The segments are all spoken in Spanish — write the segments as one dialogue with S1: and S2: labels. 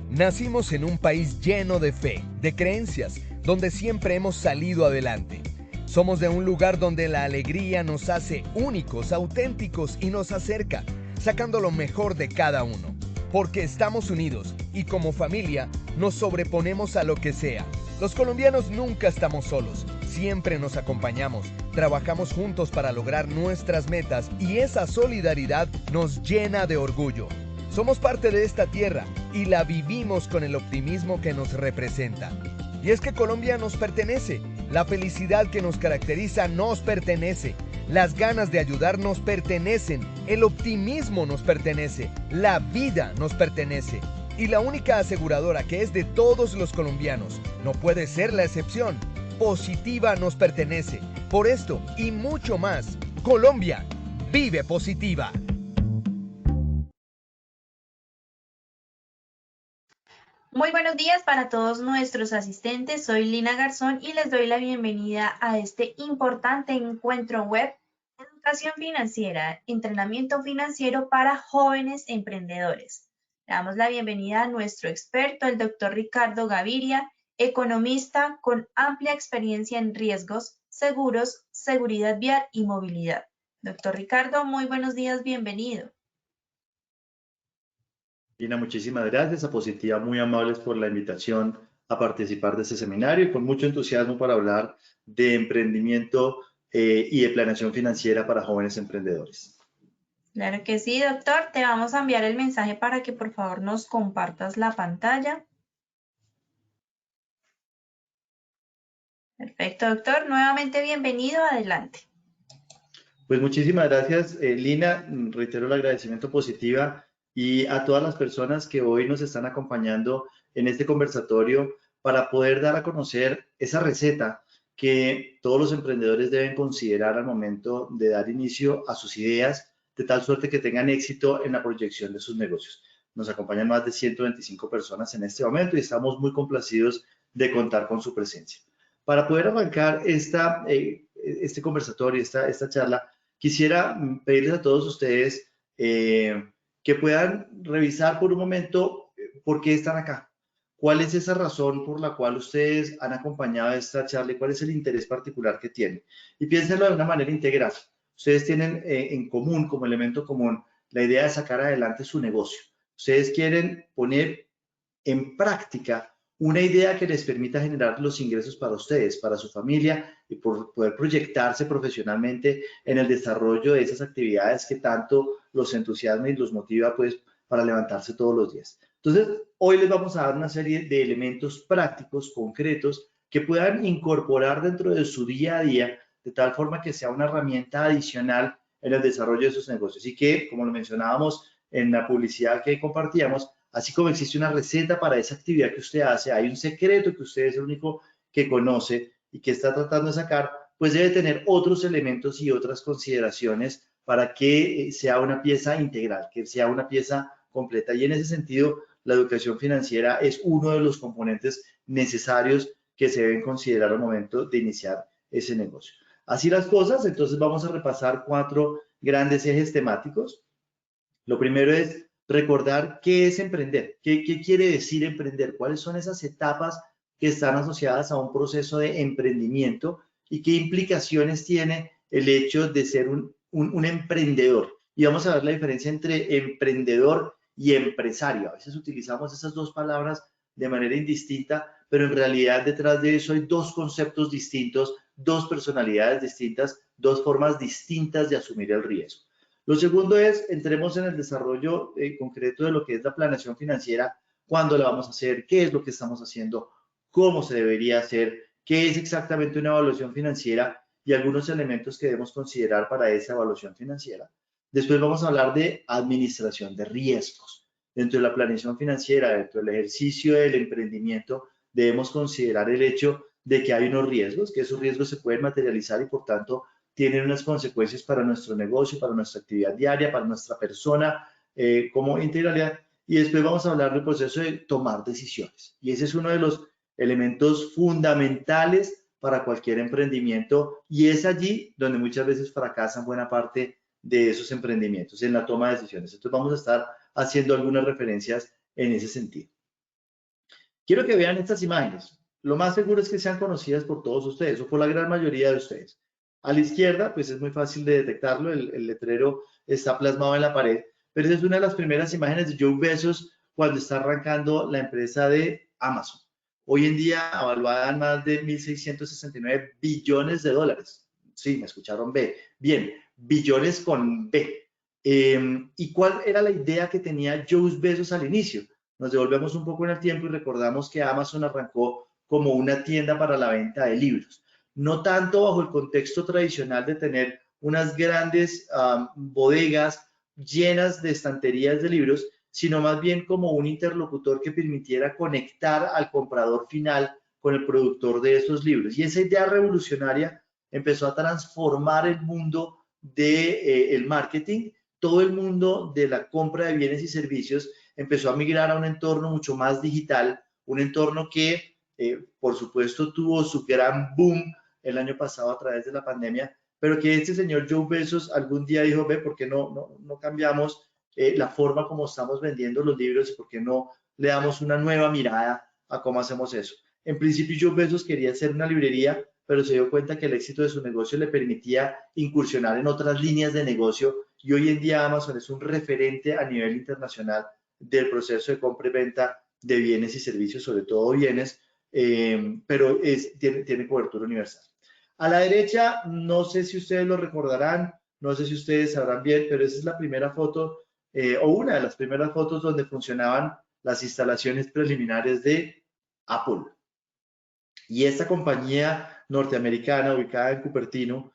S1: Nacimos en un país lleno de fe, de creencias, donde siempre hemos salido adelante. Somos de un lugar donde la alegría nos hace únicos, auténticos y nos acerca, sacando lo mejor de cada uno. Porque estamos unidos y como familia nos sobreponemos a lo que sea. Los colombianos nunca estamos solos, siempre nos acompañamos, trabajamos juntos para lograr nuestras metas y esa solidaridad nos llena de orgullo. Somos parte de esta tierra y la vivimos con el optimismo que nos representa. Y es que Colombia nos pertenece, la felicidad que nos caracteriza nos pertenece, las ganas de ayudar nos pertenecen, el optimismo nos pertenece, la vida nos pertenece. Y la única aseguradora que es de todos los colombianos, no puede ser la excepción, Positiva nos pertenece. Por esto y mucho más, Colombia vive Positiva.
S2: Muy buenos días para todos nuestros asistentes. Soy Lina Garzón y les doy la bienvenida a este importante encuentro web, Educación Financiera, Entrenamiento Financiero para Jóvenes Emprendedores. Le damos la bienvenida a nuestro experto, el doctor Ricardo Gaviria, economista con amplia experiencia en riesgos, seguros, seguridad vial y movilidad. Doctor Ricardo, muy buenos días, bienvenido.
S3: Lina, muchísimas gracias. A Positiva, muy amables por la invitación a participar de este seminario y con mucho entusiasmo para hablar de emprendimiento y de planeación financiera para jóvenes emprendedores.
S2: Claro que sí, doctor. Te vamos a enviar el mensaje para que por favor nos compartas la pantalla. Perfecto, doctor. Nuevamente bienvenido. Adelante.
S3: Pues muchísimas gracias, Lina. Reitero el agradecimiento Positiva y a todas las personas que hoy nos están acompañando en este conversatorio para poder dar a conocer esa receta que todos los emprendedores deben considerar al momento de dar inicio a sus ideas, de tal suerte que tengan éxito en la proyección de sus negocios. Nos acompañan más de 125 personas en este momento y estamos muy complacidos de contar con su presencia. Para poder arrancar este conversatorio, esta charla, quisiera pedirles a todos ustedes que puedan revisar por un momento por qué están acá. ¿Cuál es esa razón por la cual ustedes han acompañado esta charla y cuál es el interés particular que tienen? Y piénsenlo de una manera integral. Ustedes tienen en común, como elemento común, la idea de sacar adelante su negocio. Ustedes quieren poner en práctica una idea que les permita generar los ingresos para ustedes, para su familia y por poder proyectarse profesionalmente en el desarrollo de esas actividades que tanto los entusiasma y los motiva pues para levantarse todos los días. Entonces, hoy les vamos a dar una serie de elementos prácticos, concretos, que puedan incorporar dentro de su día a día de tal forma que sea una herramienta adicional en el desarrollo de sus negocios y que, como lo mencionábamos en la publicidad que compartíamos, así como existe una receta para esa actividad que usted hace, hay un secreto que usted es el único que conoce y que está tratando de sacar, pues debe tener otros elementos y otras consideraciones para que sea una pieza integral, que sea una pieza completa. Y en ese sentido, la educación financiera es uno de los componentes necesarios que se deben considerar al momento de iniciar ese negocio. Así las cosas, entonces vamos a repasar 4 grandes ejes temáticos. Lo primero es recordar qué es emprender, qué quiere decir emprender, cuáles son esas etapas que están asociadas a un proceso de emprendimiento y qué implicaciones tiene el hecho de ser un emprendedor. Y vamos a ver la diferencia entre emprendedor y empresario. A veces utilizamos esas dos palabras de manera indistinta, pero en realidad detrás de eso hay dos conceptos distintos, dos personalidades distintas, dos formas distintas de asumir el riesgo. Lo segundo es, entremos en el desarrollo concreto de lo que es la planeación financiera, cuándo la vamos a hacer, qué es lo que estamos haciendo, cómo se debería hacer, qué es exactamente una evaluación financiera y algunos elementos que debemos considerar para esa evaluación financiera. Después vamos a hablar de administración de riesgos. Dentro de la planeación financiera, dentro del ejercicio del emprendimiento, debemos considerar el hecho de que hay unos riesgos, que esos riesgos se pueden materializar y por tanto tienen unas consecuencias para nuestro negocio, para nuestra actividad diaria, para nuestra persona como integralidad. Y después vamos a hablar del proceso de tomar decisiones. Y ese es uno de los elementos fundamentales para cualquier emprendimiento y es allí donde muchas veces fracasan buena parte de esos emprendimientos, en la toma de decisiones. Entonces vamos a estar haciendo algunas referencias en ese sentido. Quiero que vean estas imágenes. Lo más seguro es que sean conocidas por todos ustedes o por la gran mayoría de ustedes. A la izquierda, pues es muy fácil de detectarlo, el letrero está plasmado en la pared, pero esa es una de las primeras imágenes de Jeff Bezos cuando está arrancando la empresa de Amazon. Hoy en día, evaluada en más de 1.669 billones de dólares. Sí, me escucharon B. Bien, billones con B. ¿Y cuál era la idea que tenía Jeff Bezos al inicio? Nos devolvemos un poco en el tiempo y recordamos que Amazon arrancó como una tienda para la venta de libros. No tanto bajo el contexto tradicional de tener unas grandes bodegas llenas de estanterías de libros, sino más bien como un interlocutor que permitiera conectar al comprador final con el productor de esos libros. Y esa idea revolucionaria empezó a transformar el mundo del marketing. Todo el mundo de la compra de bienes y servicios empezó a migrar a un entorno mucho más digital, un entorno que, por supuesto, tuvo su gran boom el año pasado a través de la pandemia, pero que este señor Jeff Bezos algún día dijo, ve, ¿por qué no cambiamos la forma como estamos vendiendo los libros y por qué no le damos una nueva mirada a cómo hacemos eso? En principio, Jeff Bezos quería hacer una librería, pero se dio cuenta que el éxito de su negocio le permitía incursionar en otras líneas de negocio y hoy en día Amazon es un referente a nivel internacional del proceso de compra y venta de bienes y servicios, sobre todo bienes, pero tiene cobertura universal. A la derecha, no sé si ustedes lo recordarán, no sé si ustedes sabrán bien, pero esa es la primera foto, o una de las primeras fotos donde funcionaban las instalaciones preliminares de Apple. Y esta compañía norteamericana ubicada en Cupertino,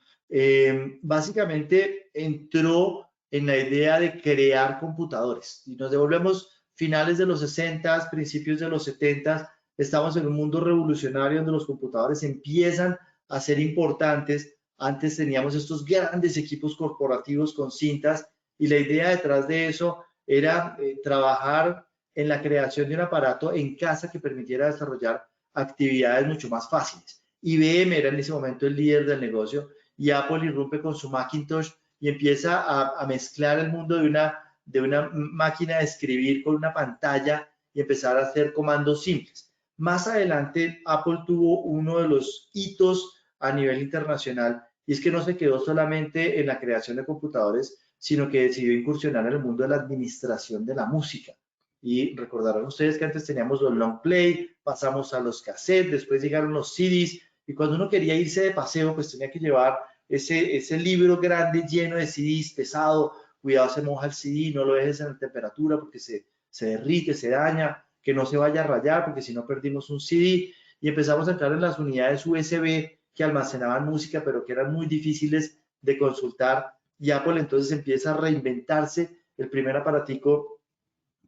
S3: básicamente entró en la idea de crear computadores. Y nos devolvemos finales de los 60, principios de los 70, estamos en un mundo revolucionario donde los computadores empiezan a ser importantes. Antes teníamos estos grandes equipos corporativos con cintas y la idea detrás de eso era trabajar en la creación de un aparato en casa que permitiera desarrollar actividades mucho más fáciles. IBM era en ese momento el líder del negocio y Apple irrumpe con su Macintosh y empieza a mezclar el mundo de una máquina de escribir con una pantalla y empezar a hacer comandos simples. Más adelante, Apple tuvo uno de los hitos a nivel internacional y es que no se quedó solamente en la creación de computadores, sino que decidió incursionar en el mundo de la administración de la música. Y recordarán ustedes que antes teníamos los long play, pasamos a los cassettes, después llegaron los CDs y cuando uno quería irse de paseo, pues tenía que llevar ese libro grande lleno de CDs, pesado, cuidado se moja el CD, no lo dejes en la temperatura porque se derrite, se daña, que no se vaya a rayar porque si no perdimos un CD y empezamos a entrar en las unidades USB que almacenaban música pero que eran muy difíciles de consultar y Apple entonces empieza a reinventarse el primer aparatico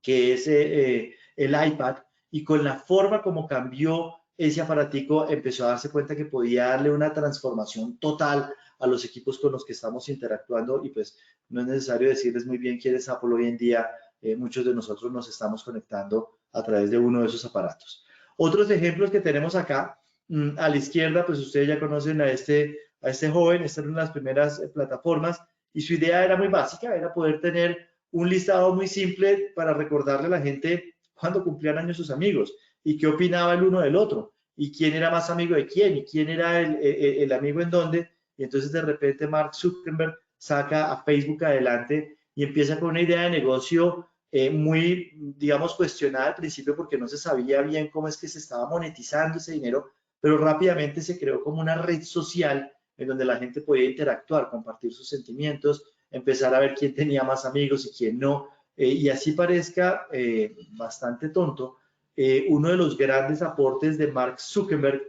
S3: que es el iPad y con la forma como cambió ese aparatico empezó a darse cuenta que podía darle una transformación total a los equipos con los que estamos interactuando y pues no es necesario decirles muy bien quién es Apple hoy en día, muchos de nosotros nos estamos conectando a través de uno de esos aparatos. Otros ejemplos que tenemos acá, a la izquierda, pues ustedes ya conocen a este joven, esta era una de las primeras plataformas y su idea era muy básica, era poder tener un listado muy simple para recordarle a la gente cuándo cumplían años sus amigos y qué opinaba el uno del otro y quién era más amigo de quién y quién era el amigo en dónde. Y entonces de repente Mark Zuckerberg saca a Facebook adelante y empieza con una idea de negocio muy, digamos, cuestionada al principio porque no se sabía bien cómo es que se estaba monetizando ese dinero, pero rápidamente se creó como una red social en donde la gente podía interactuar, compartir sus sentimientos, empezar a ver quién tenía más amigos y quién no. Y así parezca bastante tonto, uno de los grandes aportes de Mark Zuckerberg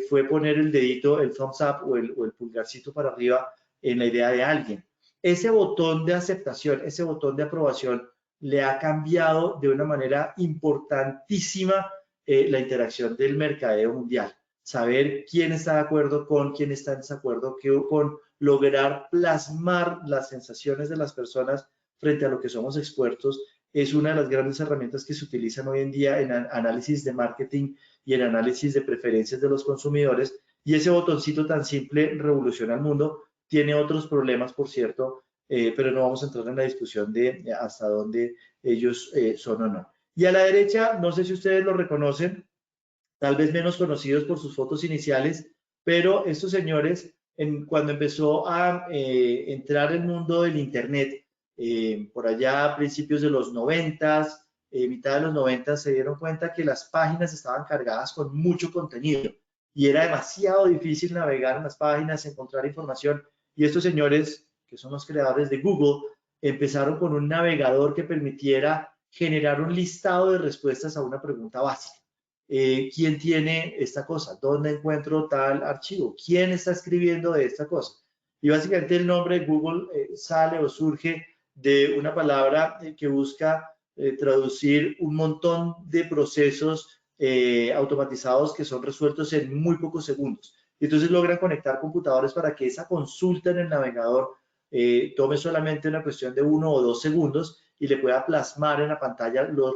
S3: fue poner el dedito, el thumbs up o el pulgarcito para arriba en la idea de alguien. Ese botón de aceptación, ese botón de aprobación le ha cambiado de una manera importantísima la interacción del mercadeo mundial. Saber quién está de acuerdo con quién está en desacuerdo, con lograr plasmar las sensaciones de las personas frente a lo que somos expertos es una de las grandes herramientas que se utilizan hoy en día en análisis de marketing y en análisis de preferencias de los consumidores. Y ese botoncito tan simple revoluciona el mundo. Tiene otros problemas, por cierto, pero no vamos a entrar en la discusión de hasta dónde ellos son o no. Y a la derecha, no sé si ustedes lo reconocen, tal vez menos conocidos por sus fotos iniciales, pero estos señores, cuando empezó a entrar el mundo del Internet, por allá a principios de los 90, mitad de los 90, se dieron cuenta que las páginas estaban cargadas con mucho contenido y era demasiado difícil navegar en las páginas, encontrar información. Y estos señores, que son los creadores de Google, empezaron con un navegador que permitiera generar un listado de respuestas a una pregunta básica. ¿Quién tiene esta cosa? ¿Dónde encuentro tal archivo? ¿Quién está escribiendo de esta cosa? Y básicamente el nombre de Google sale o surge de una palabra que busca traducir un montón de procesos automatizados que son resueltos en muy pocos segundos. Y entonces logran conectar computadores para que esa consulta en el navegador tome solamente una cuestión de 1 o 2 segundos y le pueda plasmar en la pantalla los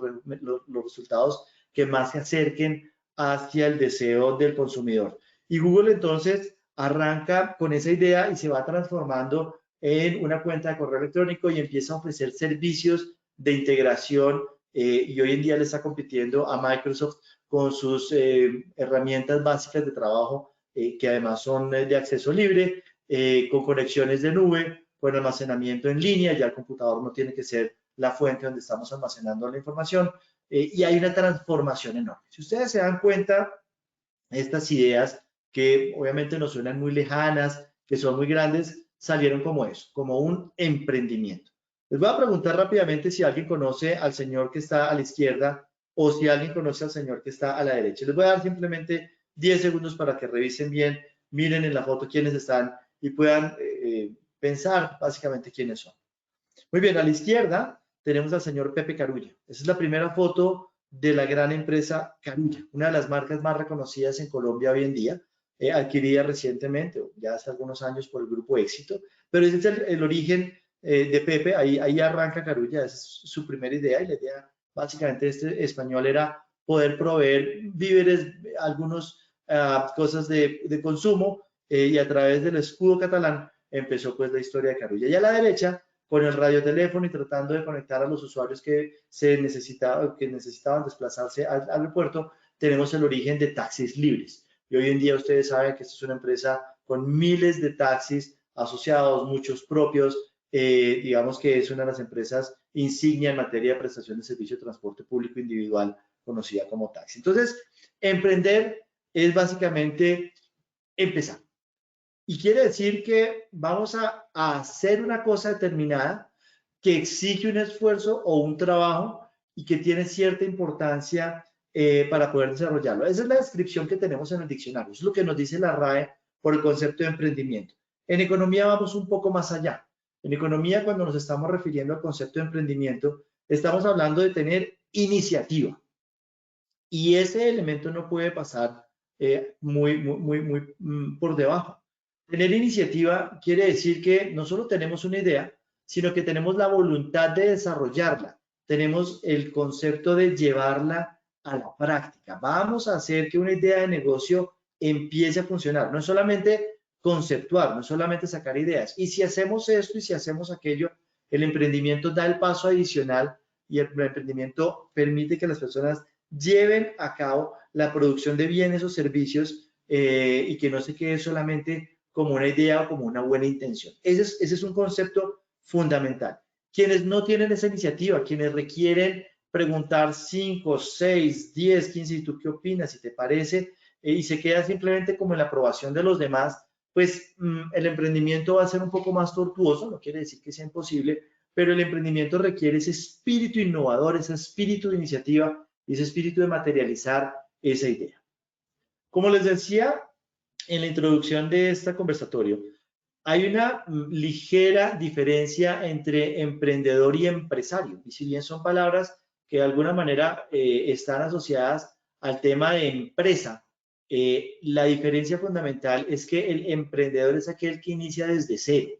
S3: resultados que más se acerquen hacia el deseo del consumidor. Y Google entonces arranca con esa idea y se va transformando en una cuenta de correo electrónico y empieza a ofrecer servicios de integración y hoy en día le está compitiendo a Microsoft con sus herramientas básicas de trabajo que además son de acceso libre, con conexiones de nube, con almacenamiento en línea, ya el computador no tiene que ser la fuente donde estamos almacenando la información, y hay una transformación enorme. Si ustedes se dan cuenta, estas ideas que obviamente nos suenan muy lejanas, que son muy grandes, salieron como eso, como un emprendimiento. Les voy a preguntar rápidamente si alguien conoce al señor que está a la izquierda o si alguien conoce al señor que está a la derecha. Les voy a dar simplemente 10 segundos para que revisen bien, miren en la foto quiénes están y puedan pensar básicamente quiénes son. Muy bien, a la izquierda tenemos al señor Pepe Carulla. Esa es la primera foto de la gran empresa Carulla, una de las marcas más reconocidas en Colombia hoy en día, adquirida recientemente, ya hace algunos años por el Grupo Éxito, pero ese es el origen de Pepe, ahí arranca Carulla, esa es su primera idea, y la idea básicamente de este español era poder proveer víveres, algunas cosas de consumo, y a través del escudo catalán empezó pues la historia de Carulla. Y a la derecha, con el radioteléfono y tratando de conectar a los usuarios que necesitaban desplazarse al aeropuerto, tenemos el origen de taxis libres. Y hoy en día ustedes saben que esta es una empresa con miles de taxis asociados, muchos propios, digamos que es una de las empresas insignia en materia de prestación de servicio de transporte público individual, conocida como taxi. Entonces, emprender es básicamente empezar. Y quiere decir que vamos a hacer una cosa determinada que exige un esfuerzo o un trabajo y que tiene cierta importancia para poder desarrollarlo. Esa es la descripción que tenemos en el diccionario. Es lo que nos dice la RAE por el concepto de emprendimiento. En economía vamos un poco más allá. En economía, cuando nos estamos refiriendo al concepto de emprendimiento, estamos hablando de tener iniciativa. Y ese elemento no puede pasar muy por debajo. Tener iniciativa quiere decir que no solo tenemos una idea, sino que tenemos la voluntad de desarrollarla. Tenemos el concepto de llevarla a la práctica. Vamos a hacer que una idea de negocio empiece a funcionar. No es solamente conceptuar, no es solamente sacar ideas. Y si hacemos esto y si hacemos aquello, el emprendimiento da el paso adicional y el emprendimiento permite que las personas lleven a cabo la producción de bienes o servicios y que no se quede solamente como una idea o como una buena intención. Ese es un concepto fundamental. Quienes no tienen esa iniciativa, quienes requieren preguntar 5, 6, 10, 15, ¿y tú qué opinas? Si te parece, y se queda simplemente como en la aprobación de los demás, pues el emprendimiento va a ser un poco más tortuoso, no quiere decir que sea imposible, pero el emprendimiento requiere ese espíritu innovador, ese espíritu de iniciativa y ese espíritu de materializar esa idea. Como les decía en la introducción de este conversatorio, hay una ligera diferencia entre emprendedor y empresario. Y si bien son palabras que de alguna manera están asociadas al tema de empresa, la diferencia fundamental es que el emprendedor es aquel que inicia desde cero,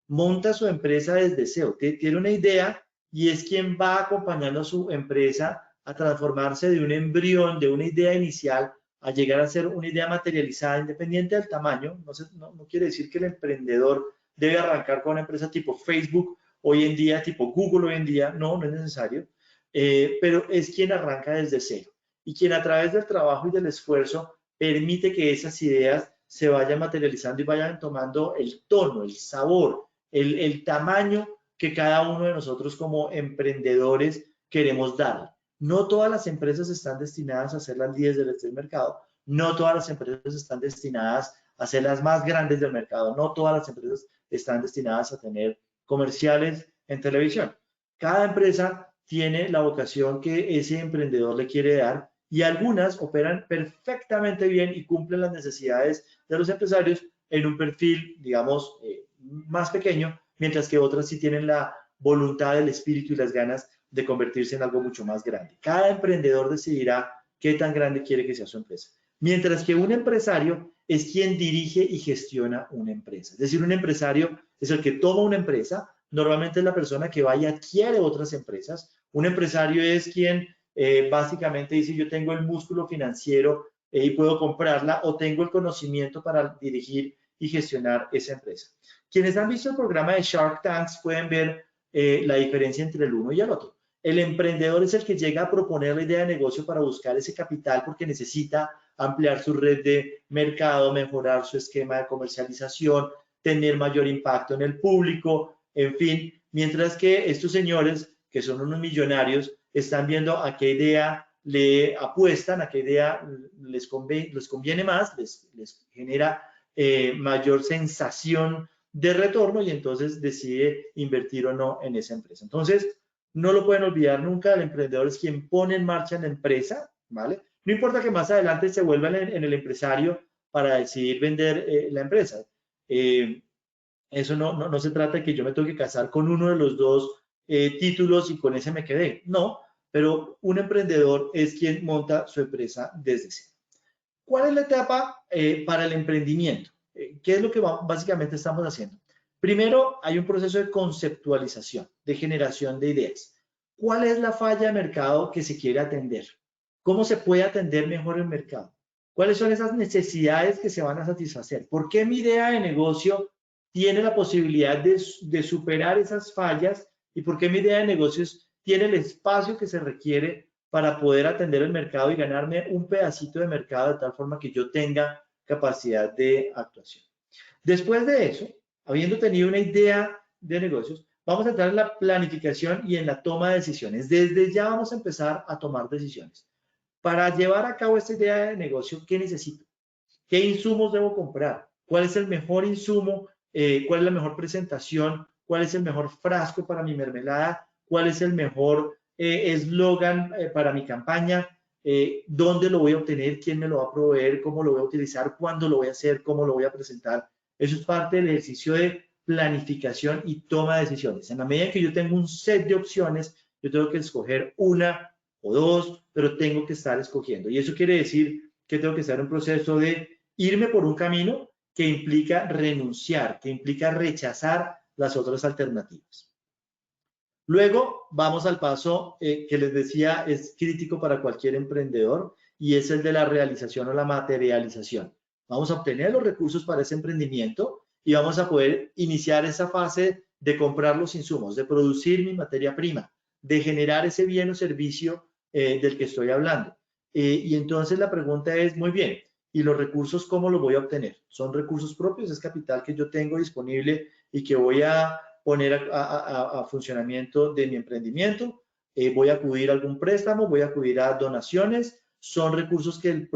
S3: monta su empresa desde cero, tiene una idea y es quien va acompañando a su empresa a transformarse de un embrión, de una idea inicial, a llegar a ser una idea materializada, independiente del tamaño. No quiere decir que el emprendedor debe arrancar con una empresa tipo Facebook hoy en día, tipo Google hoy en día, no es necesario, pero es quien arranca desde cero. y quien a través del trabajo y del esfuerzo permite que esas ideas se vayan materializando y vayan tomando el tono, el sabor, el tamaño que cada uno de nosotros como emprendedores queremos darle. No todas las empresas están destinadas a ser las líderes del mercado, no todas las empresas están destinadas a ser las más grandes del mercado, no todas las empresas están destinadas a tener comerciales en televisión. Cada empresa tiene la vocación que ese emprendedor le quiere dar y algunas operan perfectamente bien y cumplen las necesidades de los empresarios en un perfil, digamos, más pequeño, mientras que otras sí tienen la voluntad, el espíritu y las ganas de convertirse en algo mucho más grande. Cada emprendedor decidirá qué tan grande quiere que sea su empresa. Mientras que un empresario es quien dirige y gestiona una empresa. Es decir, un empresario es el que toma una empresa, normalmente es la persona que va y adquiere otras empresas. Un empresario es quien básicamente dice, yo tengo el músculo financiero y puedo comprarla, o tengo el conocimiento para dirigir y gestionar esa empresa. Quienes han visto el programa de Shark Tanks pueden ver la diferencia entre el uno y el otro. El emprendedor es el que llega a proponer la idea de negocio para buscar ese capital porque necesita ampliar su red de mercado, mejorar su esquema de comercialización, tener mayor impacto en el público, en fin, mientras que estos señores, que son unos millonarios, están viendo a qué idea le apuestan, a qué idea les conviene más, les genera mayor sensación de retorno y entonces decide invertir o no en esa empresa. Entonces, no lo pueden olvidar nunca, el emprendedor es quien pone en marcha la empresa, ¿vale? No importa que más adelante se vuelva en el empresario para decidir vender la empresa. Eso no se trata de que yo me tengo que casar con uno de los dos títulos y con ese me quedé. No, pero un emprendedor es quien monta su empresa desde cero. ¿Cuál es la etapa para el emprendimiento? ¿Qué es lo que básicamente estamos haciendo? Primero, hay un proceso de conceptualización, de generación de ideas. ¿Cuál es la falla de mercado que se quiere atender? ¿Cómo se puede atender mejor el mercado? ¿Cuáles son esas necesidades que se van a satisfacer? ¿Por qué mi idea de negocio tiene la posibilidad de superar esas fallas? ¿Y por qué mi idea de negocios tiene el espacio que se requiere para poder atender el mercado y ganarme un pedacito de mercado de tal forma que yo tenga capacidad de actuación? Después de eso, habiendo tenido una idea de negocios, vamos a entrar en la planificación y en la toma de decisiones. Desde ya vamos a empezar a tomar decisiones. Para llevar a cabo esta idea de negocio, ¿qué necesito? ¿Qué insumos debo comprar? ¿Cuál es el mejor insumo? ¿Cuál es la mejor presentación? ¿Cuál es el mejor frasco para mi mermelada? ¿Cuál es el mejor eslogan para mi campaña? ¿Dónde lo voy a obtener? ¿Quién me lo va a proveer? ¿Cómo lo voy a utilizar? ¿Cuándo lo voy a hacer? ¿Cómo lo voy a presentar? Eso es parte del ejercicio de planificación y toma de decisiones. En la medida en que yo tengo un set de opciones, yo tengo que escoger una o dos, pero tengo que estar escogiendo. Y eso quiere decir que tengo que estar en un proceso de irme por un camino que implica renunciar, que implica rechazar las otras alternativas. Luego vamos al paso que les decía es crítico para cualquier emprendedor y es el de la realización o la materialización. Vamos a obtener los recursos para ese emprendimiento y vamos a poder iniciar esa fase de comprar los insumos, de producir mi materia prima, de generar ese bien o servicio del que estoy hablando. Y entonces la pregunta es, muy bien, ¿y los recursos cómo los voy a obtener? ¿Son recursos propios? ¿Es capital que yo tengo disponible y que voy a poner a funcionamiento de mi emprendimiento? ¿Voy a acudir a algún préstamo? ¿Voy a acudir a donaciones? ¿Son recursos que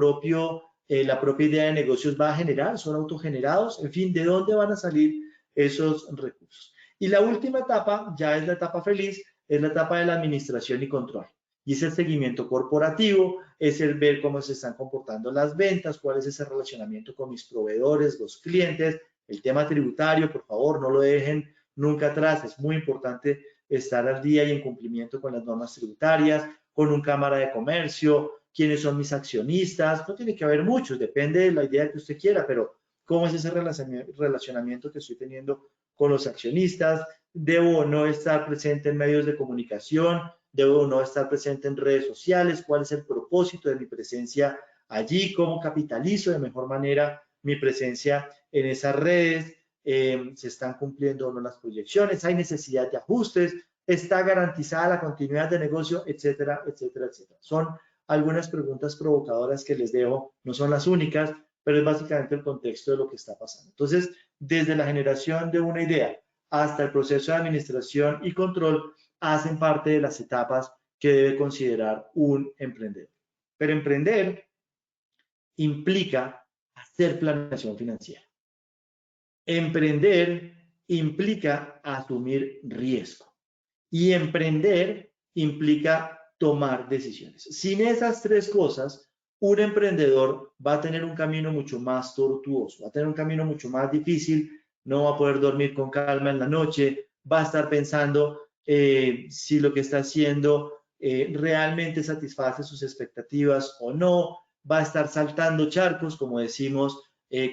S3: la propia idea de negocios va a generar? ¿Son autogenerados? En fin, ¿de dónde van a salir esos recursos? Y la última etapa, ya es la etapa feliz, es la etapa de la administración y control. Y es el seguimiento corporativo, es el ver cómo se están comportando las ventas, cuál es ese relacionamiento con mis proveedores, los clientes, el tema tributario, por favor, no lo dejen nunca atrás. Es muy importante estar al día y en cumplimiento con las normas tributarias, con un cámara de comercio, quiénes son mis accionistas. No tiene que haber muchos, depende de la idea que usted quiera, pero cómo es ese relacionamiento que estoy teniendo con los accionistas. ¿Debo o no estar presente en medios de comunicación? ¿Debo o no estar presente en redes sociales? ¿Cuál es el propósito de mi presencia allí? ¿Cómo capitalizo de mejor manera mi presencia en esas redes? ¿Se están cumpliendo o no las proyecciones? ¿Hay necesidad de ajustes? ¿Está garantizada la continuidad de negocio? Etcétera, etcétera, etcétera. Son algunas preguntas provocadoras que les dejo, no son las únicas, pero es básicamente el contexto de lo que está pasando. Entonces, desde la generación de una idea hasta el proceso de administración y control, hacen parte de las etapas que debe considerar un emprendedor. Pero emprender implica hacer planeación financiera. Emprender implica asumir riesgo. Y emprender implica tomar decisiones. Sin esas tres cosas, un emprendedor va a tener un camino mucho más tortuoso, va a tener un camino mucho más difícil, no va a poder dormir con calma en la noche, va a estar pensando si lo que está haciendo realmente satisface sus expectativas o no, va a estar saltando charcos, como decimos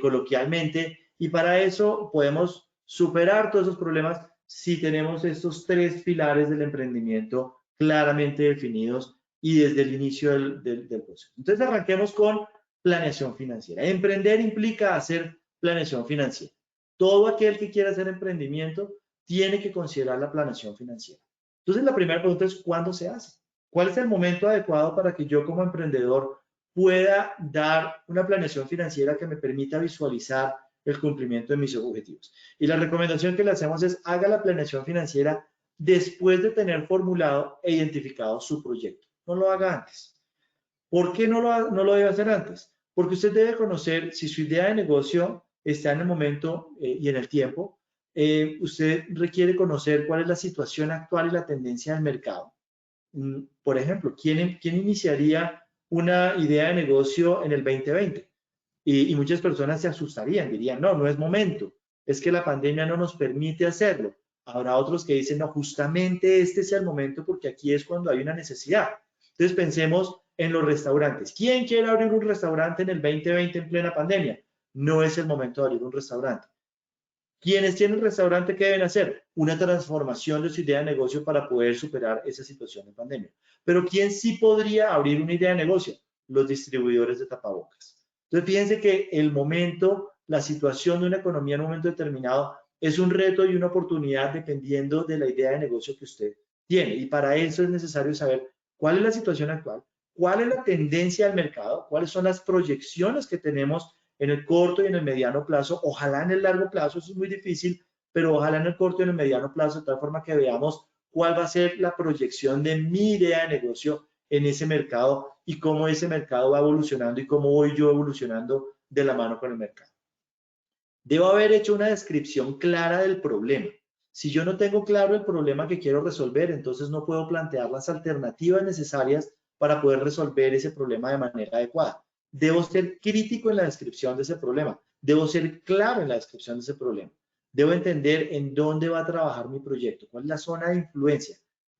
S3: coloquialmente, y para eso podemos superar todos esos problemas si tenemos estos tres pilares del emprendimiento claramente definidos y desde el inicio del proceso. Entonces arranquemos con planeación financiera. Emprender implica hacer planeación financiera. Todo aquel que quiera hacer emprendimiento tiene que considerar la planeación financiera. Entonces la primera pregunta es, ¿cuándo se hace? ¿Cuál es el momento adecuado para que yo como emprendedor pueda dar una planeación financiera que me permita visualizar el cumplimiento de mis objetivos? Y la recomendación que le hacemos es haga la planeación financiera después de tener formulado e identificado su proyecto. No lo haga antes. ¿Por qué no lo debe hacer antes? Porque usted debe conocer si su idea de negocio está en el momento y en el tiempo. Usted requiere conocer cuál es la situación actual y la tendencia del mercado. Por ejemplo, ¿quién iniciaría una idea de negocio en el 2020? Y muchas personas se asustarían, dirían, no es momento, es que la pandemia no nos permite hacerlo. Habrá otros que dicen, no, justamente este es el momento porque aquí es cuando hay una necesidad. Entonces pensemos en los restaurantes. ¿Quién quiere abrir un restaurante en el 2020 en plena pandemia? No es el momento de abrir un restaurante. ¿Quiénes tienen restaurante, qué deben hacer? Una transformación de su idea de negocio para poder superar esa situación de pandemia. Pero ¿quién sí podría abrir una idea de negocio? Los distribuidores de tapabocas. Entonces, fíjense que el momento, la situación de una economía en un momento determinado es un reto y una oportunidad dependiendo de la idea de negocio que usted tiene. Y para eso es necesario saber cuál es la situación actual, cuál es la tendencia del mercado, cuáles son las proyecciones que tenemos en el corto y en el mediano plazo, ojalá en el largo plazo, eso es muy difícil, pero ojalá en el corto y en el mediano plazo, de tal forma que veamos cuál va a ser la proyección de mi idea de negocio en ese mercado y cómo ese mercado va evolucionando y cómo voy yo evolucionando de la mano con el mercado. Debo haber hecho una descripción clara del problema. Si yo no tengo claro el problema que quiero resolver, entonces no puedo plantear las alternativas necesarias para poder resolver ese problema de manera adecuada. Debo ser crítico en la descripción de ese problema. Debo ser claro en la descripción de ese problema. Debo entender en dónde va a trabajar mi proyecto, cuál es la zona de influencia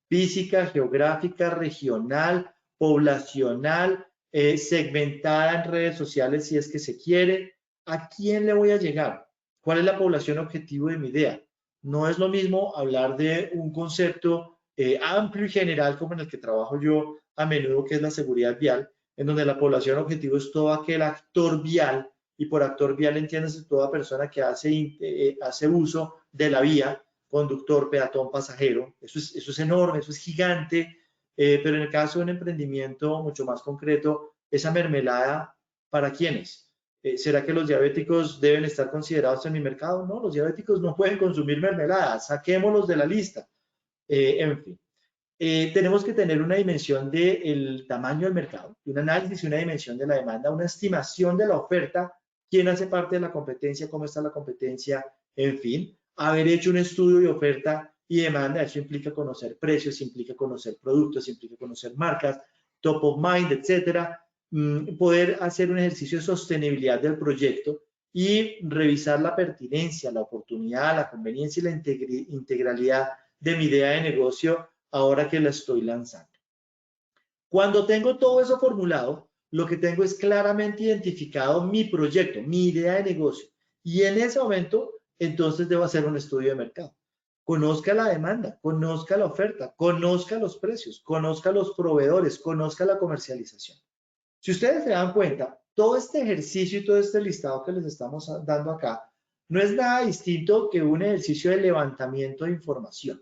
S3: física, geográfica, regional, poblacional, segmentada en redes sociales si es que se quiere. ¿A quién le voy a llegar? ¿Cuál es la población objetivo de mi idea? No es lo mismo hablar de un concepto amplio y general como en el que trabajo yo a menudo, que es la seguridad vial, en donde la población objetivo es todo aquel actor vial, y por actor vial entiéndase toda persona que hace uso de la vía, conductor, peatón, pasajero. Eso es enorme, eso es gigante, pero en el caso de un emprendimiento mucho más concreto, esa mermelada, ¿para quiénes? ¿Será que los diabéticos deben estar considerados en mi mercado? No, los diabéticos no pueden consumir mermelada, saquémoslos de la lista. En fin. Tenemos que tener una dimensión del tamaño del mercado, un análisis y una dimensión de la demanda, una estimación de la oferta, quién hace parte de la competencia, cómo está la competencia, en fin, haber hecho un estudio de oferta y demanda. Eso implica conocer precios, implica conocer productos, implica conocer marcas, top of mind, etcétera. Poder hacer un ejercicio de sostenibilidad del proyecto y revisar la pertinencia, la oportunidad, la conveniencia y la integralidad de mi idea de negocio ahora que la estoy lanzando. Cuando tengo todo eso formulado, lo que tengo es claramente identificado mi proyecto, mi idea de negocio. Y en ese momento, entonces debo hacer un estudio de mercado. Conozca la demanda, conozca la oferta, conozca los precios, conozca los proveedores, conozca la comercialización. Si ustedes se dan cuenta, todo este ejercicio y todo este listado que les estamos dando acá no es nada distinto que un ejercicio de levantamiento de información.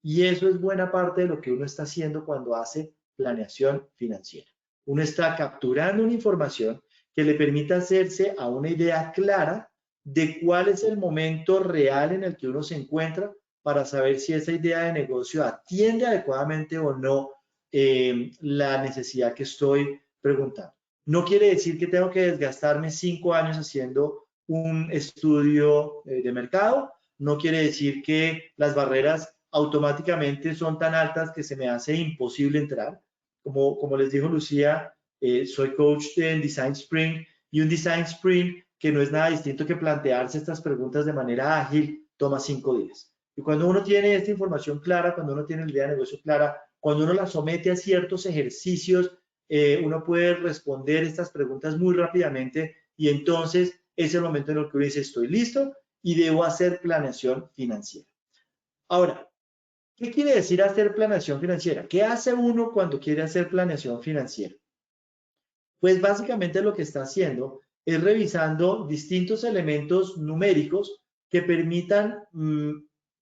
S3: Y eso es buena parte de lo que uno está haciendo cuando hace planeación financiera. Uno está capturando una información que le permita hacerse a una idea clara de cuál es el momento real en el que uno se encuentra para saber si esa idea de negocio atiende adecuadamente o no la necesidad que estoy preguntando. No quiere decir que tengo que desgastarme 5 años haciendo un estudio de mercado. No quiere decir que las barreras automáticamente son tan altas que se me hace imposible entrar. Como les dijo Lucía, soy coach en Design Sprint, y un Design Sprint que no es nada distinto que plantearse estas preguntas de manera ágil toma 5 días. Y cuando uno tiene esta información clara, cuando uno tiene la idea de negocio clara, cuando uno la somete a ciertos ejercicios, uno puede responder estas preguntas muy rápidamente, y entonces es el momento en el que uno dice estoy listo y debo hacer planeación financiera. Ahora, ¿qué quiere decir hacer planeación financiera? ¿Qué hace uno cuando quiere hacer planeación financiera? Pues básicamente lo que está haciendo es revisando distintos elementos numéricos que permitan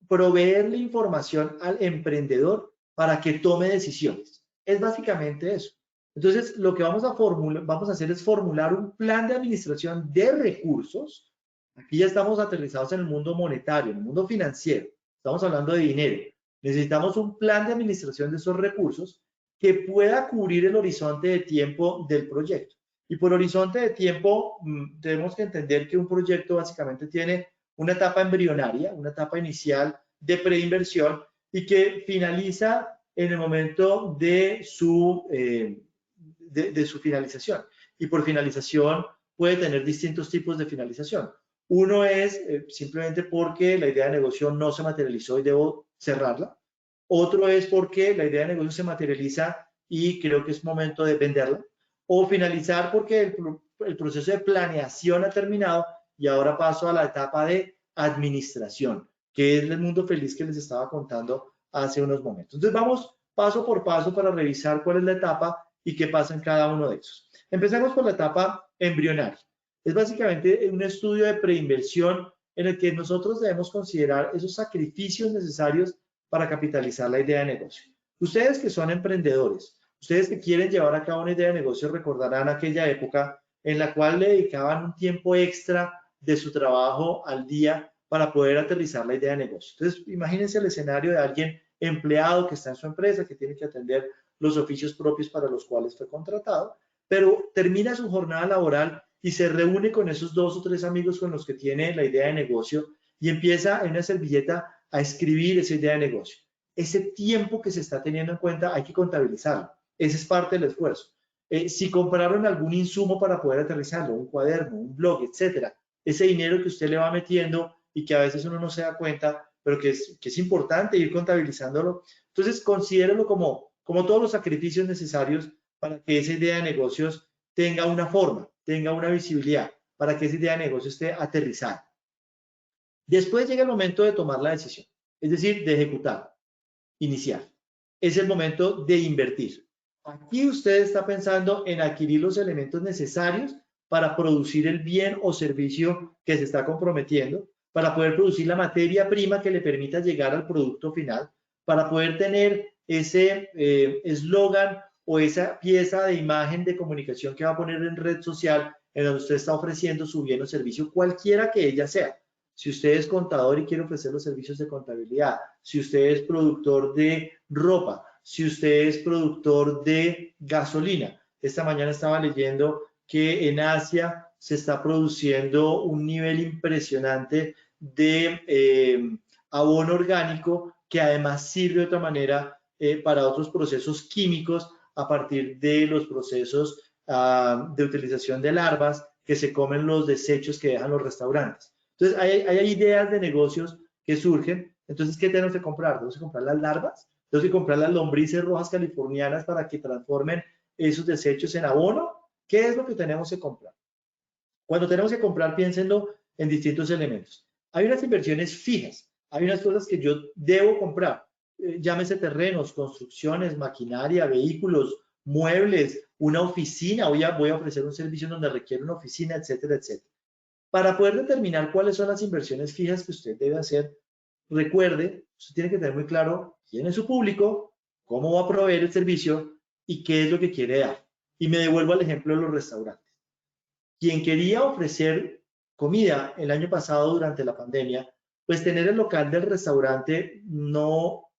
S3: proveerle información al emprendedor para que tome decisiones. Es básicamente eso. Entonces, lo que vamos a hacer es formular un plan de administración de recursos. Aquí ya estamos aterrizados en el mundo monetario, en el mundo financiero. Estamos hablando de dinero. Necesitamos un plan de administración de esos recursos que pueda cubrir el horizonte de tiempo del proyecto. Y por horizonte de tiempo, tenemos que entender que un proyecto básicamente tiene una etapa embrionaria, una etapa inicial de preinversión, y que finaliza en el momento de su finalización. Y por finalización puede tener distintos tipos de finalización. Uno es simplemente porque la idea de negocio no se materializó y debo cerrarla. Otro es porque la idea de negocio se materializa y creo que es momento de venderla. O finalizar porque el proceso de planeación ha terminado y ahora paso a la etapa de administración, que es el mundo feliz que les estaba contando hace unos momentos. Entonces vamos paso por paso para revisar cuál es la etapa y qué pasa en cada uno de esos. Empecemos por la etapa embrionaria. Es básicamente un estudio de preinversión en el que nosotros debemos considerar esos sacrificios necesarios para capitalizar la idea de negocio. Ustedes que son emprendedores, ustedes que quieren llevar a cabo una idea de negocio, recordarán aquella época en la cual le dedicaban un tiempo extra de su trabajo al día para poder aterrizar la idea de negocio. Entonces, imagínense el escenario de alguien empleado que está en su empresa, que tiene que atender los oficios propios para los cuales fue contratado, pero termina su jornada laboral y se reúne con esos 2 o 3 amigos con los que tiene la idea de negocio y empieza en una servilleta a escribir esa idea de negocio. Ese tiempo que se está teniendo en cuenta hay que contabilizarlo. Ese es parte del esfuerzo. Si compraron algún insumo para poder aterrizarlo, un cuaderno, un blog, etcétera, ese dinero que usted le va metiendo y que a veces uno no se da cuenta, pero que es importante ir contabilizándolo. Entonces, considérelo como todos los sacrificios necesarios para que esa idea de negocios tenga una forma, tenga una visibilidad, para que esa idea de negocio esté aterrizada. Después llega el momento de tomar la decisión, es decir, de ejecutar, iniciar. Es el momento de invertir. Aquí usted está pensando en adquirir los elementos necesarios para producir el bien o servicio que se está comprometiendo, para poder producir la materia prima que le permita llegar al producto final, para poder tener ese eslogan o esa pieza de imagen de comunicación que va a poner en red social en donde usted está ofreciendo su bien o servicio, cualquiera que ella sea. Si usted es contador y quiere ofrecer los servicios de contabilidad, si usted es productor de ropa, si usted es productor de gasolina. Esta mañana estaba leyendo que en Asia se está produciendo un nivel impresionante de abono orgánico que además sirve de otra manera para otros procesos químicos a partir de los procesos de utilización de larvas que se comen los desechos que dejan los restaurantes. Entonces, hay ideas de negocios que surgen. Entonces, ¿qué tenemos que comprar? Tenemos que comprar las larvas, tenemos que comprar las lombrices rojas californianas para que transformen esos desechos en abono. ¿Qué es lo que tenemos que comprar? Cuando tenemos que comprar, piénsenlo en distintos elementos. Hay unas inversiones fijas, hay unas cosas que yo debo comprar. Llámese terrenos, construcciones, maquinaria, vehículos, muebles, una oficina. Voy a ofrecer un servicio donde requiere una oficina, etcétera, etcétera. Para poder determinar cuáles son las inversiones fijas que usted debe hacer, recuerde, usted tiene que tener muy claro quién es su público, cómo va a proveer el servicio y qué es lo que quiere dar. Y me devuelvo al ejemplo de los restaurantes. Quien quería ofrecer comida el año pasado durante la pandemia, pues tener el local del restaurante no